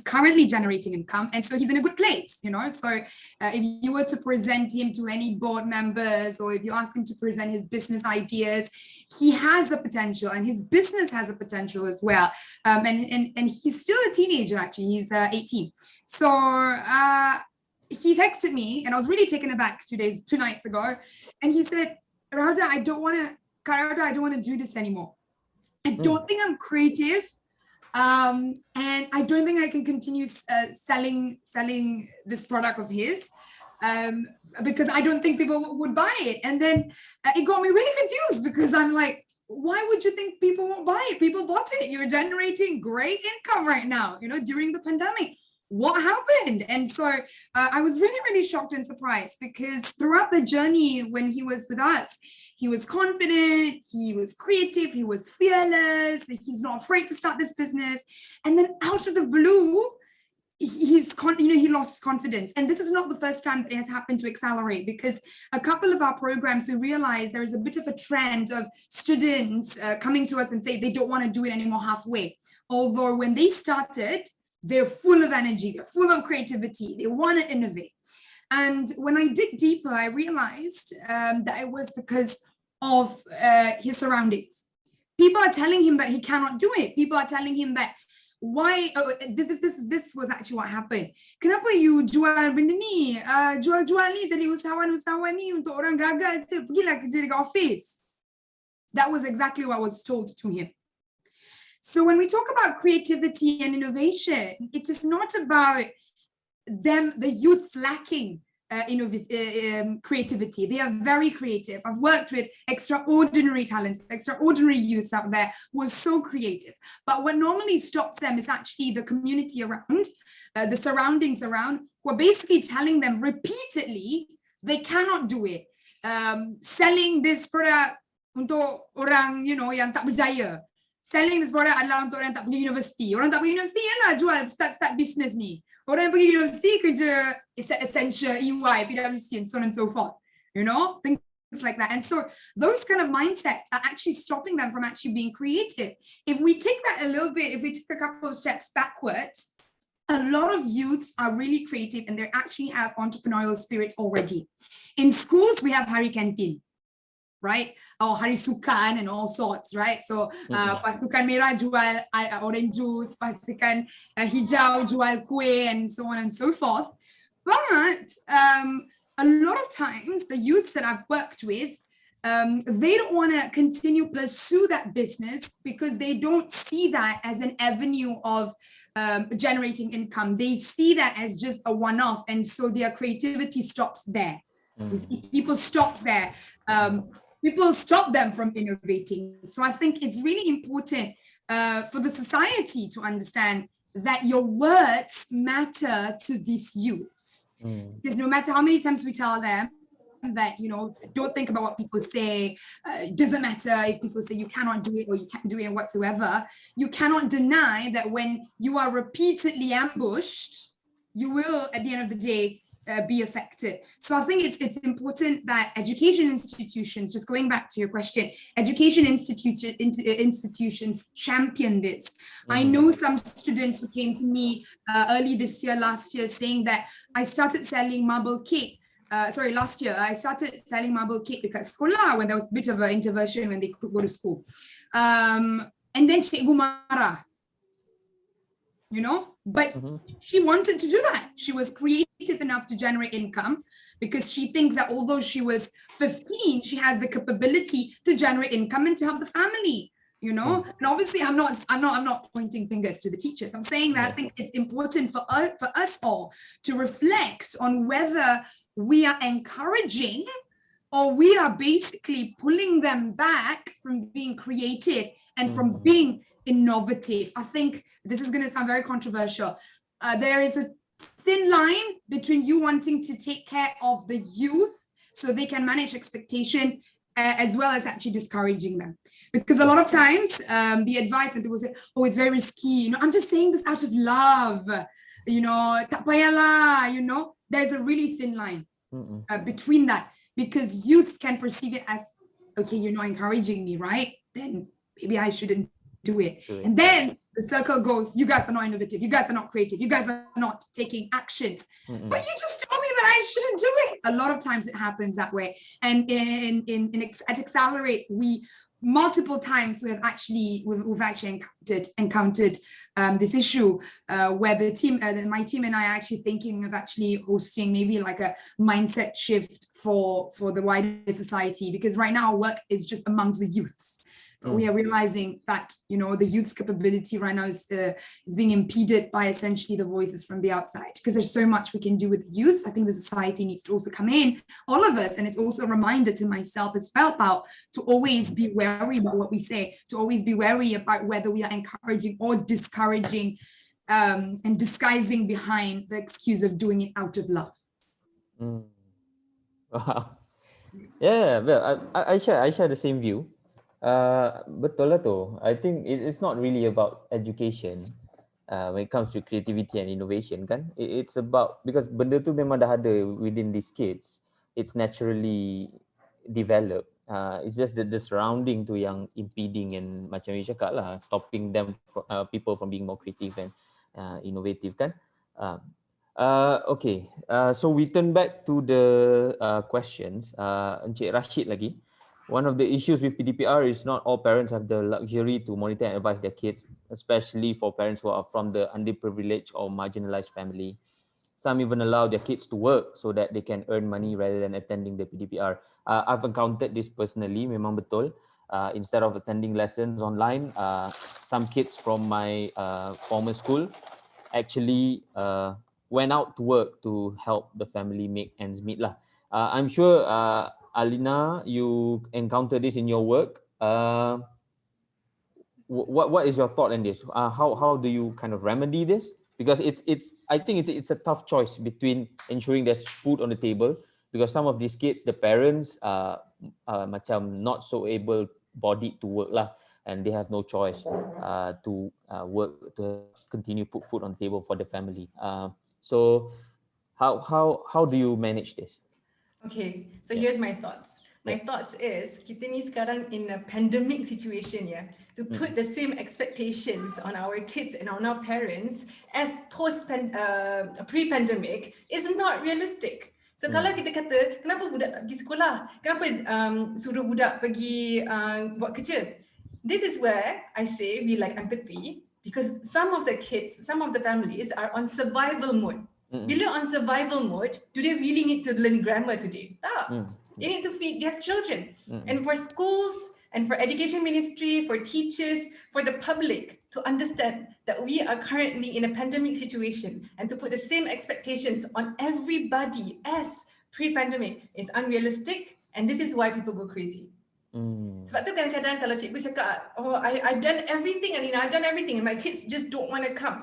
currently generating income, and so he's in a good place, So if you were to present him to any board members, or if you ask him to present his business ideas, he has the potential, and his business has a potential as well. And he's still a teenager, actually. He's 18. So he texted me, and I was really taken aback 2 nights ago, and he said, Rauda, I don't want to do this anymore. I don't think I'm creative, and I don't think I can continue selling this product of his, because I don't think people would buy it. And then it got me really confused, because I'm like, why would you think people won't buy it? People bought it. You're generating great income right now, during the pandemic. What happened? And so I was really, really shocked and surprised, because throughout the journey when he was with us, he was confident, he was creative, he was fearless, he's not afraid to start this business. And then out of the blue, he lost confidence. And this is not the first time that it has happened to Accelerate, because a couple of our programs, we realized there is a bit of a trend of students coming to us and say they don't want to do it anymore halfway. Although when they started, they're full of energy, they're full of creativity, they want to innovate. And when I dig deeper, I realized that it was because of his surroundings. People are telling him that he cannot do it. People are telling him that this was actually what happened. Kenapa you jual benda ni? Jual ni jadi usahawan ni untuk orang gagal tu. Pergilah kerja dekat office. That was exactly what was told to him. So when we talk about creativity and innovation, it is not about the youths lacking creativity. They are very creative. I've worked with extraordinary talents, extraordinary youths out there who are so creative. But what normally stops them is actually the community around, the surroundings around, who are basically telling them repeatedly they cannot do it. Selling this product untuk orang, yang tak berjaya. Selling this product adalah untuk orang tak pergi universiti. Orang tak pergi universiti ialah jual start business ni. Orang yang pergi universiti kerja essential, EY, PwC, and so on and so forth. Things like that. And so those kind of mindsets are actually stopping them from actually being creative. If we take that a little bit, if we take a couple of steps backwards, a lot of youths are really creative and they actually have entrepreneurial spirit already. In schools, we have Hari Canteen, right? Or Hari Sukan and all sorts, right? So pasukan merah jual orange juice, pasukan hijau jual kuih, and so on and so forth. But a lot of times the youths that I've worked with, they don't want to continue pursue that business because they don't see that as an avenue of generating income. They see that as just a one-off, and so their creativity stops there. People stop there. People stop them from innovating. So I think it's really important for the society to understand that your words matter to these youths. Because no matter how many times we tell them that, don't think about what people say, it doesn't matter if people say you cannot do it or you can't do it whatsoever, you cannot deny that when you are repeatedly ambushed, you will, at the end of the day, be affected. So I think it's important that education institutions, just going back to your question, education institutions champion this. I know some students who came to me last year, saying that I started selling marble cake. Last year, I started selling marble cake dekat sekolah when there was a bit of an intervention when they could go to school. And then cikgu marah. you know, but she wanted to do that. She was creative enough to generate income because she thinks that although she was 15, she has the capability to generate income and to help the family, you know. And obviously I'm not pointing fingers to the teachers. I'm saying that I think it's important for us all to reflect on whether we are encouraging or we are basically pulling them back from being creative and from being innovative. I think this is going to sound very controversial. There is a thin line between you wanting to take care of the youth so they can manage expectation as well as actually discouraging them. Because a lot of times the advice when people say, oh, it's very risky, you know, I'm just saying this out of love, you know, tak payahlah, you know, there's a really thin line between that, because youths can perceive it as, okay, you're not encouraging me, right? Then maybe I shouldn't do it. And then the circle goes, you guys are not innovative, you guys are not creative, you guys are not taking actions. But you just told me that I shouldn't do it. A lot of times it happens that way. And at Accelerate, we multiple times we've actually encountered this issue where the team, my team and I are actually thinking of actually hosting maybe like a mindset shift for the wider society, because right now our work is just amongst the youths. We are realizing that, you know, the youth's capability right now is being impeded by essentially the voices from the outside, because there's so much we can do with youth. I think the society needs to also come in, all of us, and it's also a reminder to myself as well about to always be wary about what we say, to always be wary about whether we are encouraging or discouraging and disguising behind the excuse of doing it out of love. Wow. Yeah, well, I share the same view. Betul lah tu. I think it's not really about education when it comes to creativity and innovation kan. It's about, because benda tu memang dah ada within these kids. It's naturally developed. It's just the surrounding tu yang impeding and macam you cakap lah, stopping them people from being more creative and innovative kan. Okay, so we turn back to the questions. Encik Rashid lagi. One of the issues with PDPR is not all parents have the luxury to monitor and advise their kids, especially for parents who are from the underprivileged or marginalized family. Some even allow their kids to work so that they can earn money rather than attending the PDPR. I've encountered this personally, memang betul. Instead of attending lessons online, some kids from my former school actually went out to work to help the family make ends meet lah. I'm sure Alina, you encounter this in your work. What is your thought on this? How do you kind of remedy this? Because I think it's a tough choice between ensuring there's food on the table, because some of these kids, the parents are macam not so able-bodied to work lah, and they have no choice to work to continue put food on the table for the family. So how do you manage this? Okay, so here's my thoughts. My thoughts is, kita ni sekarang in a pandemic situation, yeah, to put the same expectations on our kids and on our parents as pre-pandemic is not realistic. So kalau kita kata, kenapa budak tak pergi sekolah? Kenapa suruh budak pergi buat kerja? This is where I say we lack empathy, because some of the kids, some of the families are on survival mode. Bila on survival mode, do they really need to learn grammar today? Tak. They need to feed their children. And for schools and for education ministry, for teachers, for the public to understand that we are currently in a pandemic situation and to put the same expectations on everybody as pre-pandemic is unrealistic, and this is why people go crazy. Sebab tu kadang-kadang kalau cikgu cakap, oh, I've done everything, Alina, I've done everything, and my kids just don't want to come.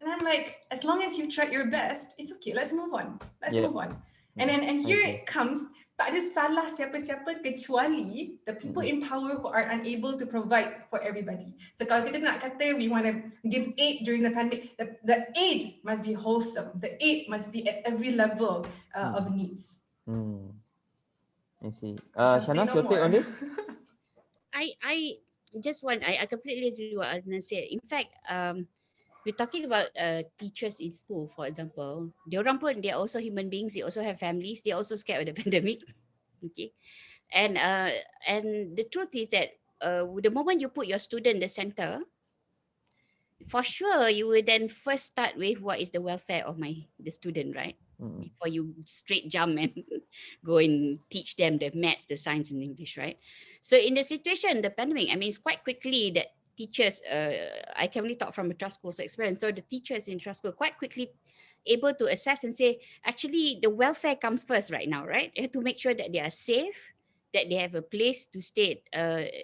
And I'm like, as long as you've tried your best, it's okay. Let's move on. Let's move on. And here it comes. Tak ada salah siapa-siapa kecuali the people in power who are unable to provide for everybody. So kalau kita nak kata we want to give aid during the pandemic, the aid must be wholesome. The aid must be at every level of needs. I see. Shanas, your take on this? I just want, I completely agree with what Adnan said. In fact, we're talking about teachers in school, for example. They're also human beings. They also have families. They're also scared of the pandemic. Okay, and the truth is that the moment you put your student in the center, for sure you would then first start with what is the welfare of the student, right? Before you straight jump and go and teach them the maths, the science and English, right? So in the situation, the pandemic, I mean, it's quite quickly that teachers, I can only talk from a trust school's experience. So the teachers in trust school quite quickly able to assess and say, actually the welfare comes first right now, right? You have to make sure that they are safe, that they have a place to stay,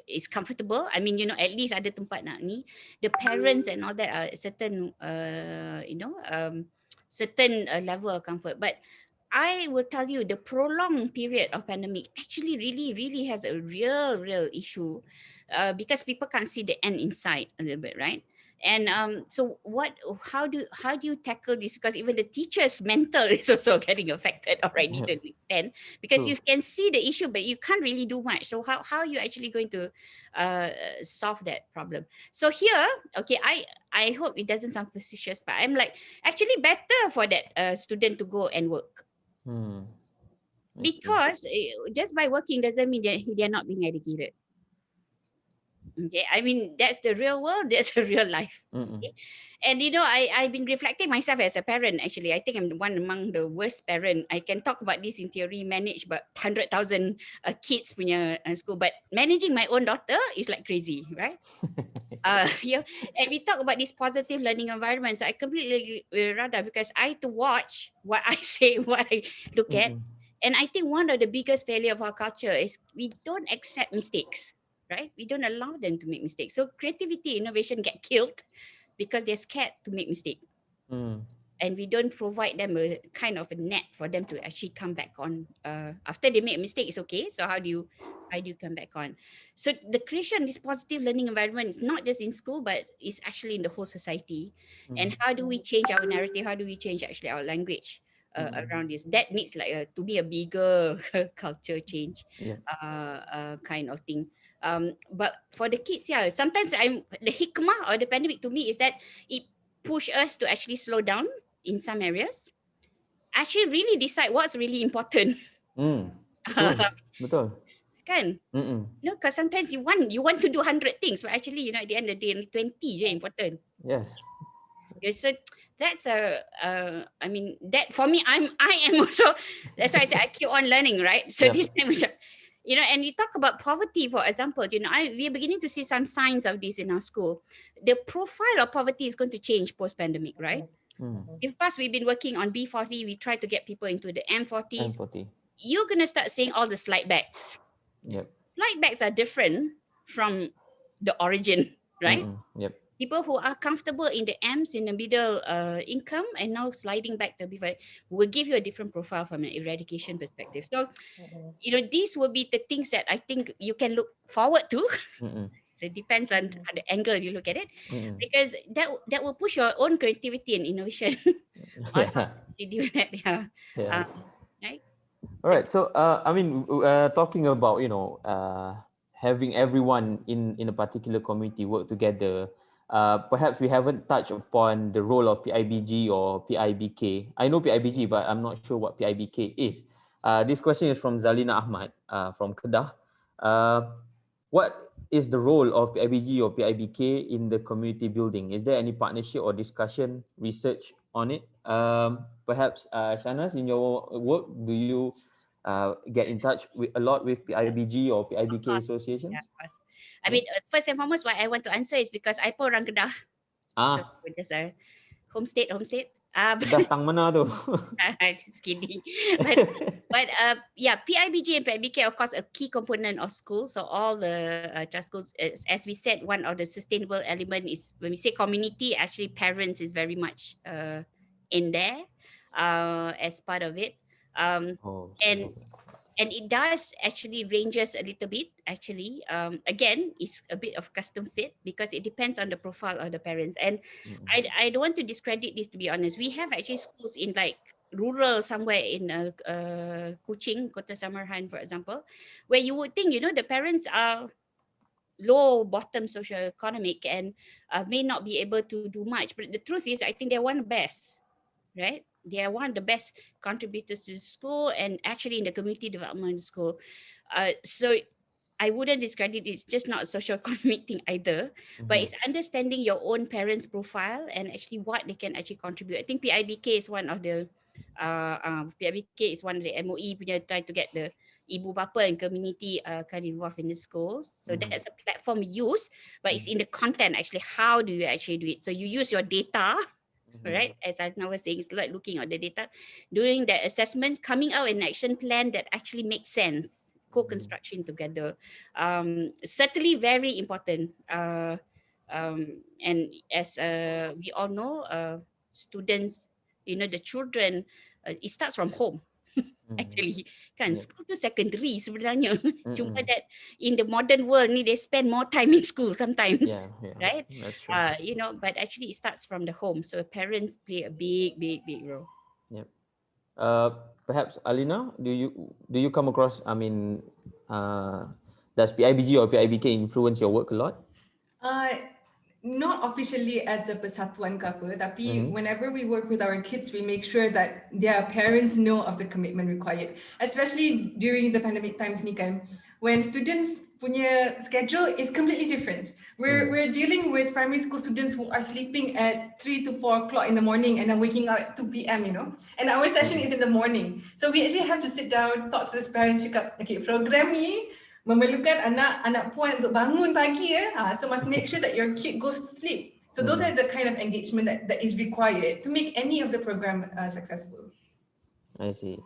is comfortable. I mean, at least ada tempat nak ni. The parents and all that are certain, certain level of comfort. But I will tell you, the prolonged period of pandemic actually really has a real issue, because people can't see the end in sight a little bit, right? And so how do you tackle this? Because even the teacher's mental is also getting affected already to an extent, because you can see the issue but you can't really do much. So how are you actually going to solve that problem? So here, okay, I hope it doesn't sound facetious, but I'm like, actually better for that student to go and work, because just by working doesn't mean that they are not being educated. Okay, I mean, that's the real world, that's the real life. Okay? And I've been reflecting myself as a parent. Actually, I think I'm one among the worst parent. I can talk about this in theory, manage about 100,000 kids punya school, but managing my own daughter is like crazy, right? And we talk about this positive learning environment. So I completely rather, because I have to watch what I say, what I look at. And I think one of the biggest failure of our culture is we don't accept mistakes, right? We don't allow them to make mistakes. So creativity, innovation get killed because they're scared to make mistakes. And we don't provide them a kind of a net for them to actually come back on. After they make a mistake, it's okay. So how do you come back on? So the creation of this positive learning environment is not just in school, but it's actually in the whole society. And how do we change our narrative? How do we change actually our language around this? That needs like to be a bigger culture change kind of thing. But for the kids, sometimes the hikmah or the pandemic to me is that it push us to actually slow down in some areas, actually really decide what's really important. Betul. Kan? Because sometimes you want to do 100 things, but actually, at the end of the day, only 20 je important. Yes. So that's I mean, that for me, I am also, that's why I say I keep on learning, right? So this time, and you talk about poverty, for example, we are beginning to see some signs of this in our school. The profile of poverty is going to change post-pandemic, right? In the past, we've been working on B40, we try to get people into the M40s. You're going to start seeing all the slide bags. Slide bags are different from the origin, right? People who are comfortable in the M's, in the middle income, and now sliding back to B5 will give you a different profile from an eradication perspective. So, these will be the things that I think you can look forward to. So it depends on the angle you look at it, because that will push your own creativity and innovation. Right? All right. So, I mean, talking about having everyone in a particular community work together. Perhaps we haven't touched upon the role of PIBG or PIBK. I know PIBG, but I'm not sure what PIBK is. This question is from Zalina Ahmad from Kedah. What is the role of PIBG or PIBK in the community building? Is there any partnership or discussion, research on it? Perhaps, Shahnaz, in your work, do you get in touch a lot with PIBG or PIBK associations? Yeah, of course. I mean, first and foremost, what I want to answer is because I pun orang Kedah. So just a home state. Kedah tang mana tu? Just kidding. But PIBG and PIBK, of course, a key component of school. So all the trust schools, as we said, one of the sustainable element is, when we say community, actually parents is very much in there as part of it. And it does actually ranges a little bit, actually. Again, it's a bit of custom fit because it depends on the profile of the parents. And I don't want to discredit this, to be honest. We have actually schools in like rural somewhere in Kuching, Kota Samarhan, for example, where you would think, the parents are low bottom socioeconomic and may not be able to do much. But the truth is, I think they're one of the best, right? They are one of the best contributors to the school and actually in the community development school. So I wouldn't discredit it's just not a social economic thing either, but it's understanding your own parents' profile and actually what they can actually contribute. I think PIBK is one of the PIBK is one of the MOE punya try to get the ibu bapa and community kind of involved in the schools. So that's a platform use, but it's in the content actually. How do you actually do it? So you use your data, right? As I was saying, it's like looking at the data, doing the assessment, coming out an action plan that actually makes sense, co-construction together. Certainly very important. And as we all know, students, the children, it starts from home. Actually, kan school tu secondary sebenarnya. Cuma that in the modern world ni they spend more time in school sometimes, right? That's true. But actually it starts from the home. So parents play a big role. Yep. Perhaps Alina, do you come across? I mean, does PIBG or PIBK influence your work a lot? Not officially as the persatuan ke apa, tapi whenever we work with our kids, we make sure that their parents know of the commitment required, especially during the pandemic times ni kan, when students punya schedule is completely different. We're dealing with primary school students who are sleeping at 3 to 4 o'clock in the morning and then waking up at 2 p.m, and our session is in the morning. So we actually have to sit down, talk to these parents, cakap, okay, program ni memerlukan anak puan untuk bangun pagi so must make sure that your kid goes to sleep. So those are the kind of engagement that is required to make any of the program successful. I see.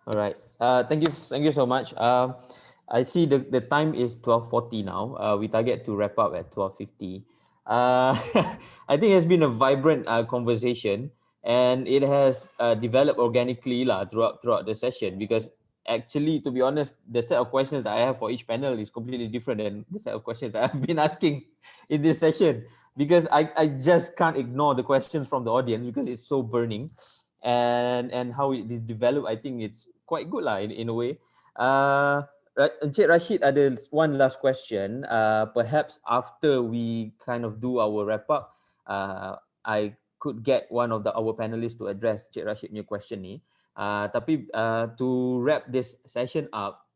All right. Thank you so much. I see the time is 12:40 now. We target to wrap up at 12:50. I think it has been a vibrant conversation, and it has developed organically throughout the session, because actually, to be honest, the set of questions that I have for each panel is completely different than the set of questions that I've been asking in this session, because I just can't ignore the questions from the audience because it's so burning, and how it is developed. I think it's quite good in a way. Encik Rashid ada one last question. Perhaps after we kind of do our wrap up, I could get one of our panelists to address Encik Rashid punya question ni. Tapi to wrap this session up,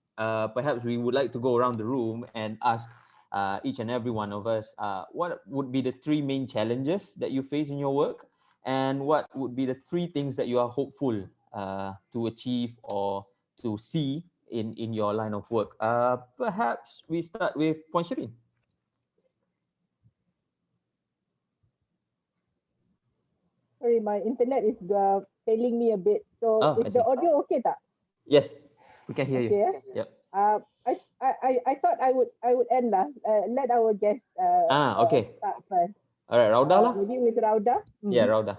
perhaps we would like to go around the room and ask each and every one of us, what would be the 3 main challenges that you face in your work, and what would be the 3 things that you are hopeful to achieve or to see in your line of work. Perhaps we start with Ponchanas. Sorry, my internet is failing me a bit. So is the audio okay tak? Yes, we can hear you. Yep. I thought I would end lah. Let our guest okay. start first. All right, Rauda lah. Maybe with Rauda. Yeah, Rauda.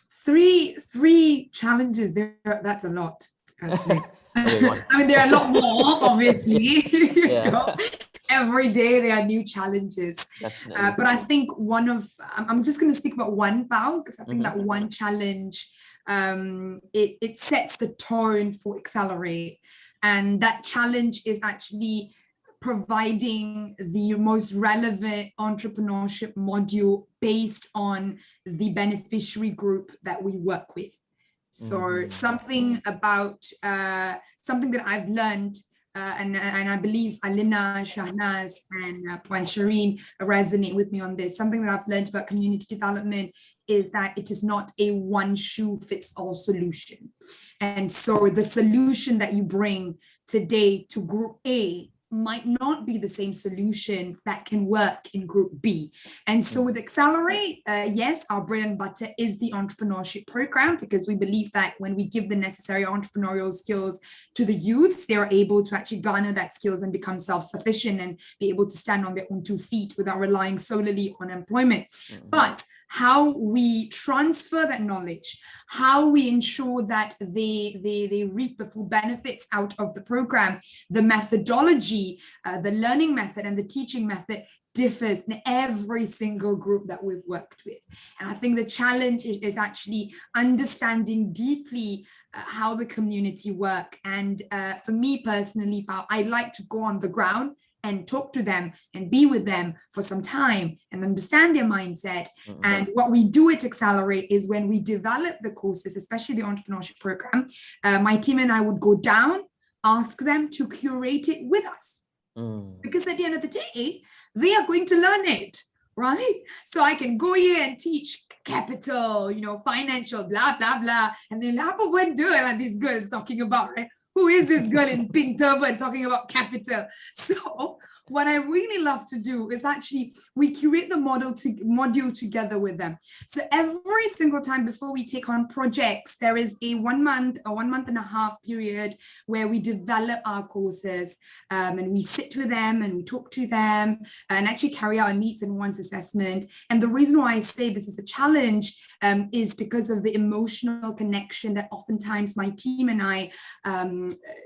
Three challenges there. That's a lot, actually. Okay, I mean, there are a lot more, obviously. Yeah. Every day there are new challenges. But I think I'm just going to speak about one, Pao, because I think that one challenge, it sets the tone for Accelerate. And that challenge is actually providing the most relevant entrepreneurship module based on the beneficiary group that we work with. So something about something that I've learned, and I believe Alina, Shahnaz, and Puan Shireen resonate with me on this. Something that I've learned about community development is that it is not a one-shoe-fits-all solution. And so the solution that you bring today to Group A might not be the same solution that can work in Group B. And so with Accelerate, yes, our bread and butter is the entrepreneurship program, because we believe that when we give the necessary entrepreneurial skills to the youths, they are able to actually garner that skills and become self-sufficient and be able to stand on their own 2 feet without relying solely on employment. But how we transfer that knowledge, how we ensure that they reap the full benefits out of the program, the methodology, the learning method and the teaching method differs in every single group that we've worked with. And I think the challenge is actually understanding deeply how the community work. And for me personally, I like to go on the ground and talk to them and be with them for some time and understand their mindset. And what we do at Accelerate is when we develop the courses, especially the entrepreneurship program, my team and I would go down, ask them to curate it with us. Because at the end of the day, they are going to learn it, right? So I can go here and teach capital, financial, blah, blah, blah. And then apa benda lah this girl is talking about, right? Who is this girl in pink turban talking about capital? So what I really love to do is actually we curate the module together with them. So every single time before we take on projects, there is a 1 month or 1.5 month period where we develop our courses, and we sit with them and we talk to them and actually carry out a needs and wants assessment. And the reason why I say this is a challenge is because of the emotional connection that oftentimes my team and I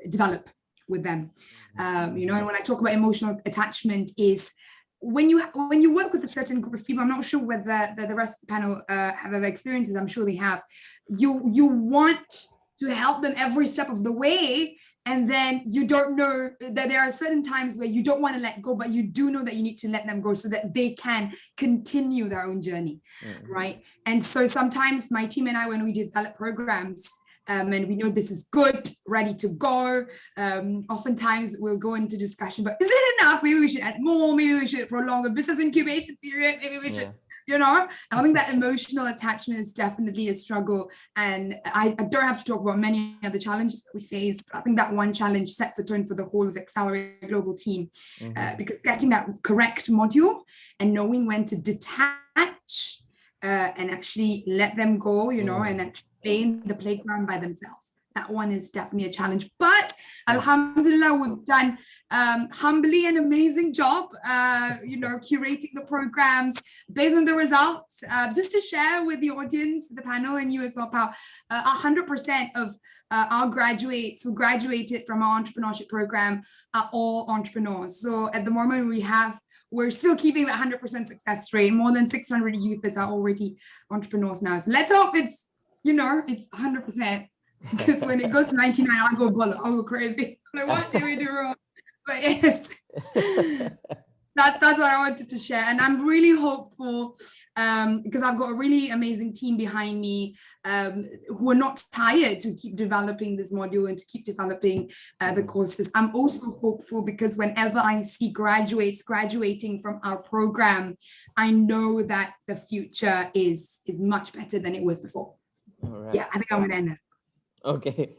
develop with them. And when I talk about emotional attachment is when you work with a certain group of people, I'm not sure whether the rest of the panel have ever experienced this, I'm sure they have. You want to help them every step of the way, and then you don't know that there are certain times where you don't want to let go, but you do know that you need to let them go so that they can continue their own journey, right? And so sometimes my team and I, when we develop programs, and we know this is good, ready to go. Oftentimes we'll go into discussion, but is it enough? Maybe we should add more, maybe we should prolong the business incubation period, maybe we should, I think that emotional attachment is definitely a struggle. And I don't have to talk about many other challenges that we face, but I think that one challenge sets the tone for the whole of Accelerate Global team, because getting that correct module and knowing when to detach and actually let them go, and actually play in the playground by themselves. That one is definitely a challenge, but Alhamdulillah, we've done humbly an amazing job, curating the programs based on the results. Just to share with the audience, the panel, and you as well, Pao, 100% of our graduates who graduated from our entrepreneurship program are all entrepreneurs. So at the moment we're still keeping that 100% success rate. More than 600 youth are already entrepreneurs now. So let's hope it's 100%, because when it goes to 99, I'll go crazy. Like, what did we do wrong? But yes, that's what I wanted to share. And I'm really hopeful because I've got a really amazing team behind me who are not tired to keep developing this module and to keep developing the courses. I'm also hopeful because whenever I see graduates graduating from our program, I know that the future is much better than it was before. All right. Yeah, I think I'm gonna end it. Okay.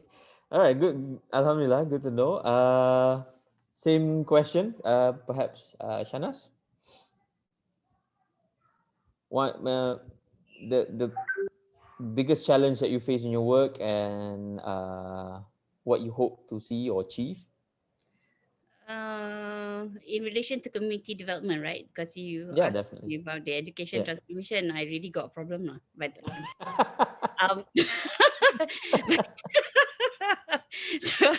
All right, good. Alhamdulillah, good to know. Same question, perhaps Shanas? What the biggest challenge that you face in your work and what you hope to see or achieve? In relation to community development, right? Because you asked definitely. me about the education transformation, I really got a problem now. But so,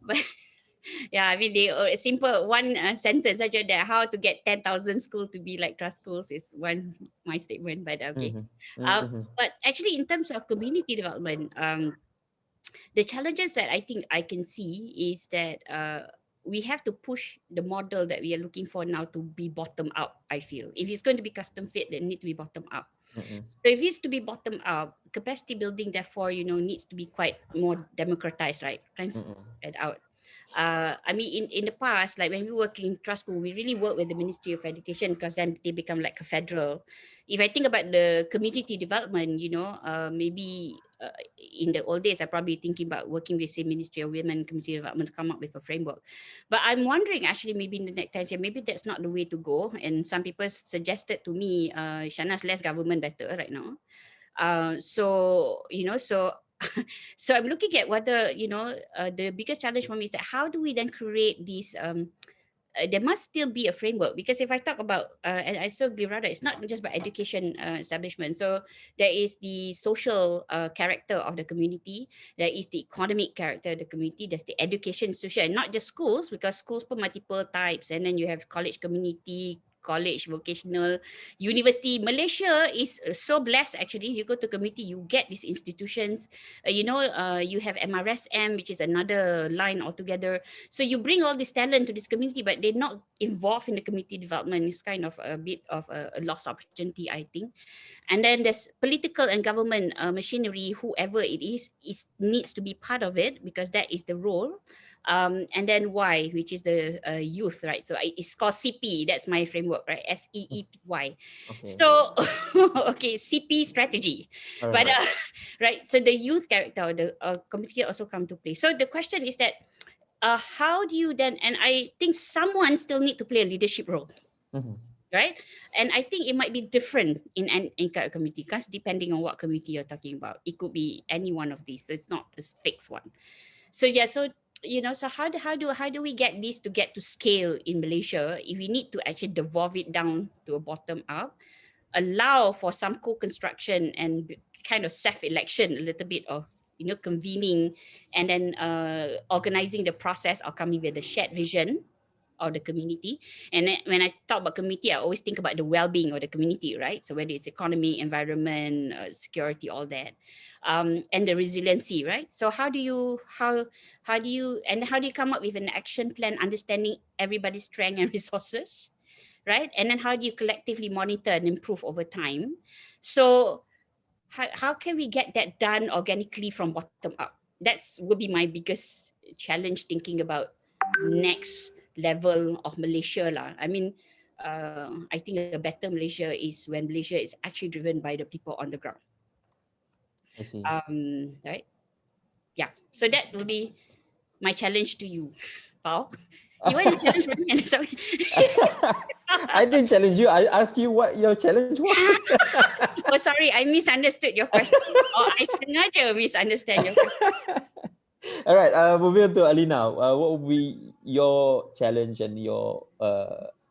but yeah, I mean, the simple one sentence saja that how to get 10,000 schools to be like trust schools is my statement. But okay, but actually, in terms of community development, the challenges that I think I can see is that we have to push the model that we are looking for now to be bottom up, I feel. If it's going to be custom fit, then it needs to be bottom up. So if it's to be bottom up, capacity building, therefore, needs to be quite more democratized, right? Kind of spread out. I mean, in the past, like when we work in trust school, we really work with the Ministry of Education because then they become like a federal. If I think about the community development, maybe in the old days, I probably thinking about working with, say, Ministry of Women and Community Development to come up with a framework. But I'm wondering, actually, maybe in the next 10 years, maybe that's not the way to go. And some people suggested to me, Shana's less government better right now. So I'm looking at whether, the biggest challenge for me is that how do we then create these, there must still be a framework, because if I talk about, and I saw Glirada, it's not just about education establishment. So there is the social character of the community, there is the economic character of the community, there's the education institution, and not just schools, because schools per multiple types, and then you have college community, college, vocational, university. Malaysia is so blessed, actually. If you go to community, you get these institutions. You have MRSM, which is another line altogether. So you bring all this talent to this community, but they're not involved in the community development. It's kind of a bit of a lost opportunity, I think. And then there's political and government machinery, whoever it is needs to be part of it, because that is the role. And then Y, which is the youth, right? So it's called CP. That's my framework, right? SEEPY. Okay. So, okay, CP strategy. All But, right. right, so the youth character, the community also come to play. So the question is that, how do you then, and I think someone still need to play a leadership role. Right, and I think it might be different in an community, because depending on what community you're talking about, it could be any one of these. So it's not a fixed one. So yeah, so so how do we get this to get to scale in Malaysia? If we need to actually devolve it down to a bottom up, allow for some co-construction and kind of self-election, a little bit of convening, and then organizing the process or coming with a shared vision of the community. And then when I talk about community, I always think about the well-being of the community, right? So whether it's economy, environment, security, all that, and the resiliency, right? So how do you come up with an action plan, understanding everybody's strength and resources, right? And then how do you collectively monitor and improve over time? So how can we get that done organically from bottom up? That's would be my biggest challenge, thinking about next level of Malaysia lah. I mean, I think a better Malaysia is when Malaysia is actually driven by the people on the ground. I see. Right? Yeah. So that will be my challenge to you, Pao. You want to challenge me? I didn't challenge you. I asked you what your challenge was. Oh, sorry, I misunderstood your question. Or I sengaja misunderstand your question. All right, moving on to Alina. What would be your challenge and your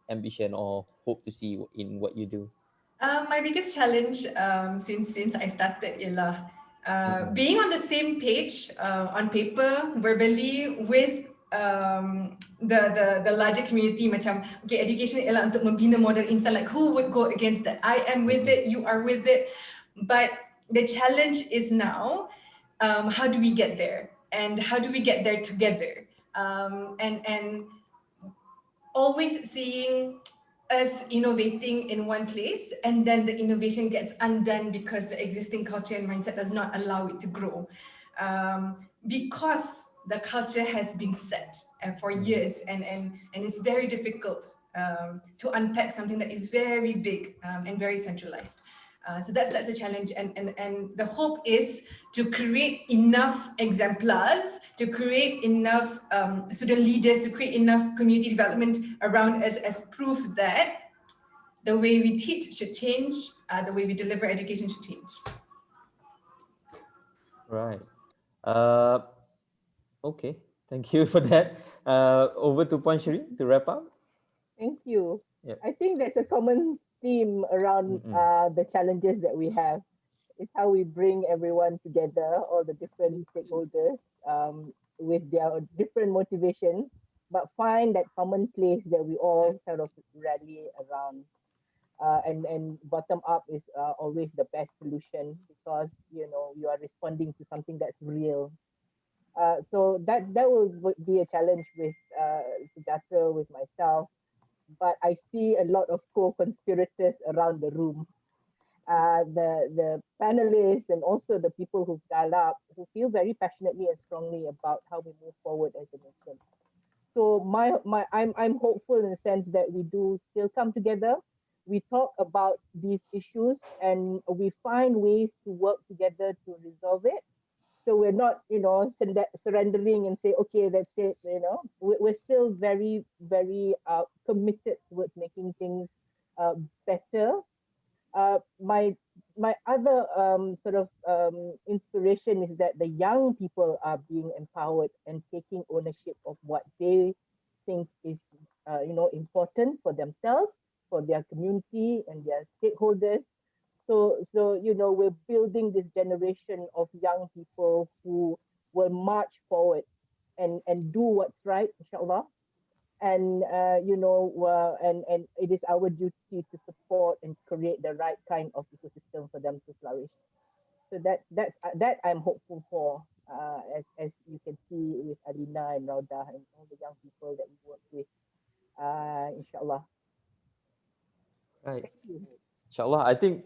ambition or hope to see in what you do? My biggest challenge since I started ialah being on the same page on paper, verbally, with the larger community. Macam okay, education ialah untuk membina model insan, like who would go against that? I am with it, you are with it, but the challenge is now, how do we get there, and how do we get there together, and always seeing us innovating in one place, and then the innovation gets undone because the existing culture and mindset does not allow it to grow, because the culture has been set for years, and it's very difficult to unpack something that is very big and very centralized. So that's a challenge, and the hope is to create enough exemplars, to create enough student leaders, to create enough community development around us as proof that the way we teach should change, the way we deliver education should change. Right. Okay. Thank you for that. Over to Ponchari to wrap up. Thank you. Yep. I think there's a common theme around the challenges that we have. It's how we bring everyone together, all the different stakeholders, with their different motivations, but find that common place that we all sort of rally around. And bottom up is always the best solution, because you are responding to something that's real. So that will be a challenge with Sejahtera, with myself. But I see a lot of co-conspirators around the room. The panelists and also the people who've dialed up, who feel very passionately and strongly about how we move forward as a nation. So I'm hopeful in the sense that we do still come together. We talk about these issues and we find ways to work together to resolve it. So we're not, surrendering and say, okay, that's it. We're still very, very committed towards making things better. My other inspiration is that the young people are being empowered and taking ownership of what they think is, important for themselves, for their community and their stakeholders. So we're building this generation of young people who will march forward and do what's right, inshallah. And and it is our duty to support and create the right kind of ecosystem for them to flourish. So that I'm hopeful for, as you can see with Alina and Rauda and all the young people that we work with, inshallah. Right. Inshallah, I think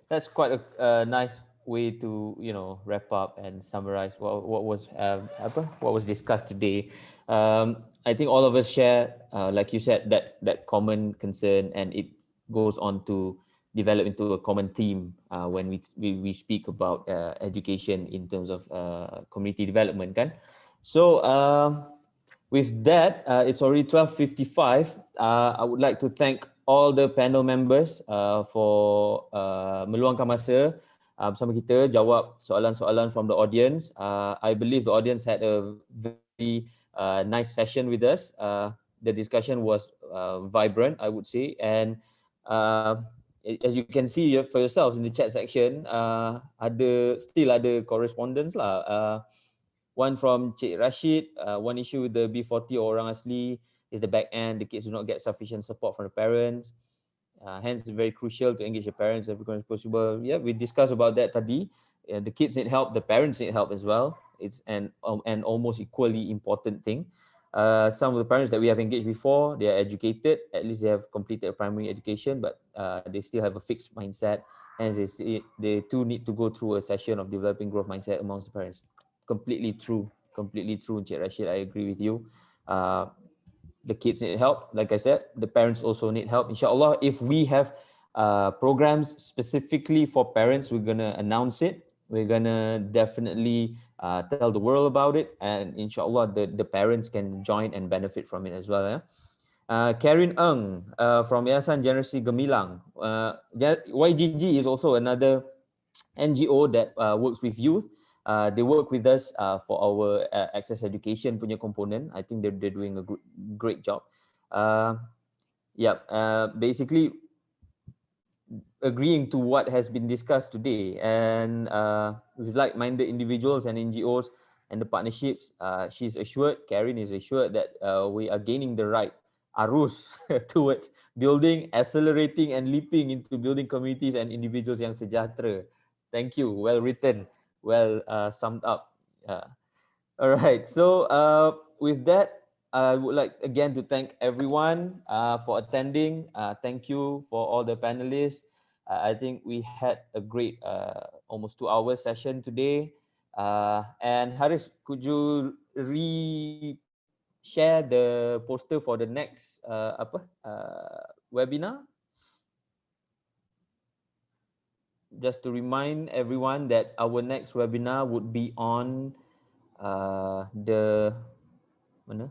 that's quite a nice way to wrap up and summarize what was discussed today. I think all of us share, like you said, that common concern, and it goes on to develop into a common theme when we speak about education in terms of community development, kan? So with that, it's already 12:55. I would like to thank all the panel members for meluangkan masa bersama kita, jawab soalan-soalan from the audience. I believe the audience had a very nice session with us. The discussion was vibrant, I would say, and as you can see for yourselves in the chat section, still ada correspondence lah. One from Cik Rashid, one issue with the B40 orang asli is the back end. The kids do not get sufficient support from the parents. Hence, it's very crucial to engage the parents as frequently as possible. Yeah, we discussed about that tadi. The kids need help, the parents need help as well. It's an almost equally important thing. Some of the parents that we have engaged before, they are educated, at least they have completed a primary education, but they still have a fixed mindset. Hence, they too need to go through a session of developing growth mindset amongst the parents. Completely true, Encik Rashid. I agree with you. The kids need help. Like I said, the parents also need help. Inshallah, if we have programs specifically for parents, we're going to announce it. We're going to definitely tell the world about it. And inshallah, the parents can join and benefit from it as well. Karen Ng from Yayasan Generasi Gemilang. YGG is also another NGO that works with youth. They work with us for our access education punya component. I think they're doing a great job. Basically agreeing to what has been discussed today, and with like-minded individuals and NGOs and the partnerships, Karen is assured that we are gaining the right Arus towards building, accelerating and leaping into building communities and individuals yang sejahtera. Thank you. Well written. Well summed up. All right. So with that, I would like again to thank everyone for attending. Thank you for all the panelists. I think we had a great almost 2-hour session today. And Haris, could you share the poster for the next webinar? Just to remind everyone that our next webinar would be on mana?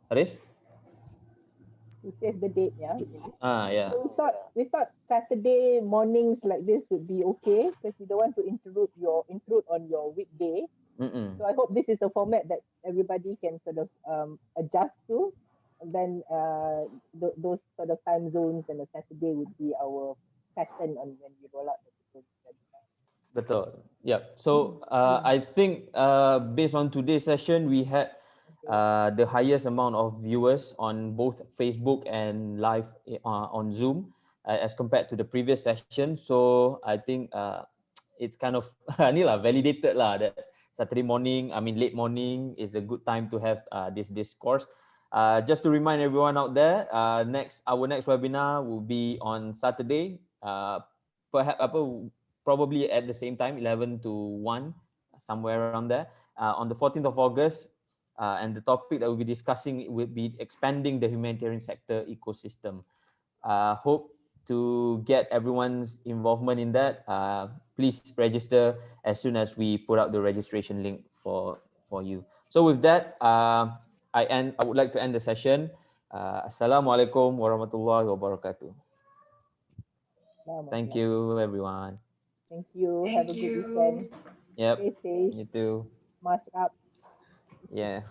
Haris? To save the date, yeah. Yeah. So we thought Saturday mornings like this would be okay because you don't want to intrude on your weekday. So I hope this is a format that everybody can sort of adjust to. And then those sort of time zones and the Saturday would be our pattern on when we roll out the webinar. Betul. Yeah. So I think based on today's session, we had the highest amount of viewers on both Facebook and live on Zoom as compared to the previous session. So I think it's kind of validated that Saturday morning, late morning is a good time to have this discourse. Just to remind everyone out there, our next webinar will be on Saturday, probably at the same time, 11 to 1, somewhere around there, on the 14th of August. And the topic that we'll be discussing will be expanding the humanitarian sector ecosystem. Hope to get everyone's involvement in that. Please register as soon as we put out the registration link for you. So with that, I would like to end the session. Assalamualaikum warahmatullahi wabarakatuh. Thank you, everyone. Thank you. Have a good weekend. Yep. Stay safe. You too. Mask up. Yeah.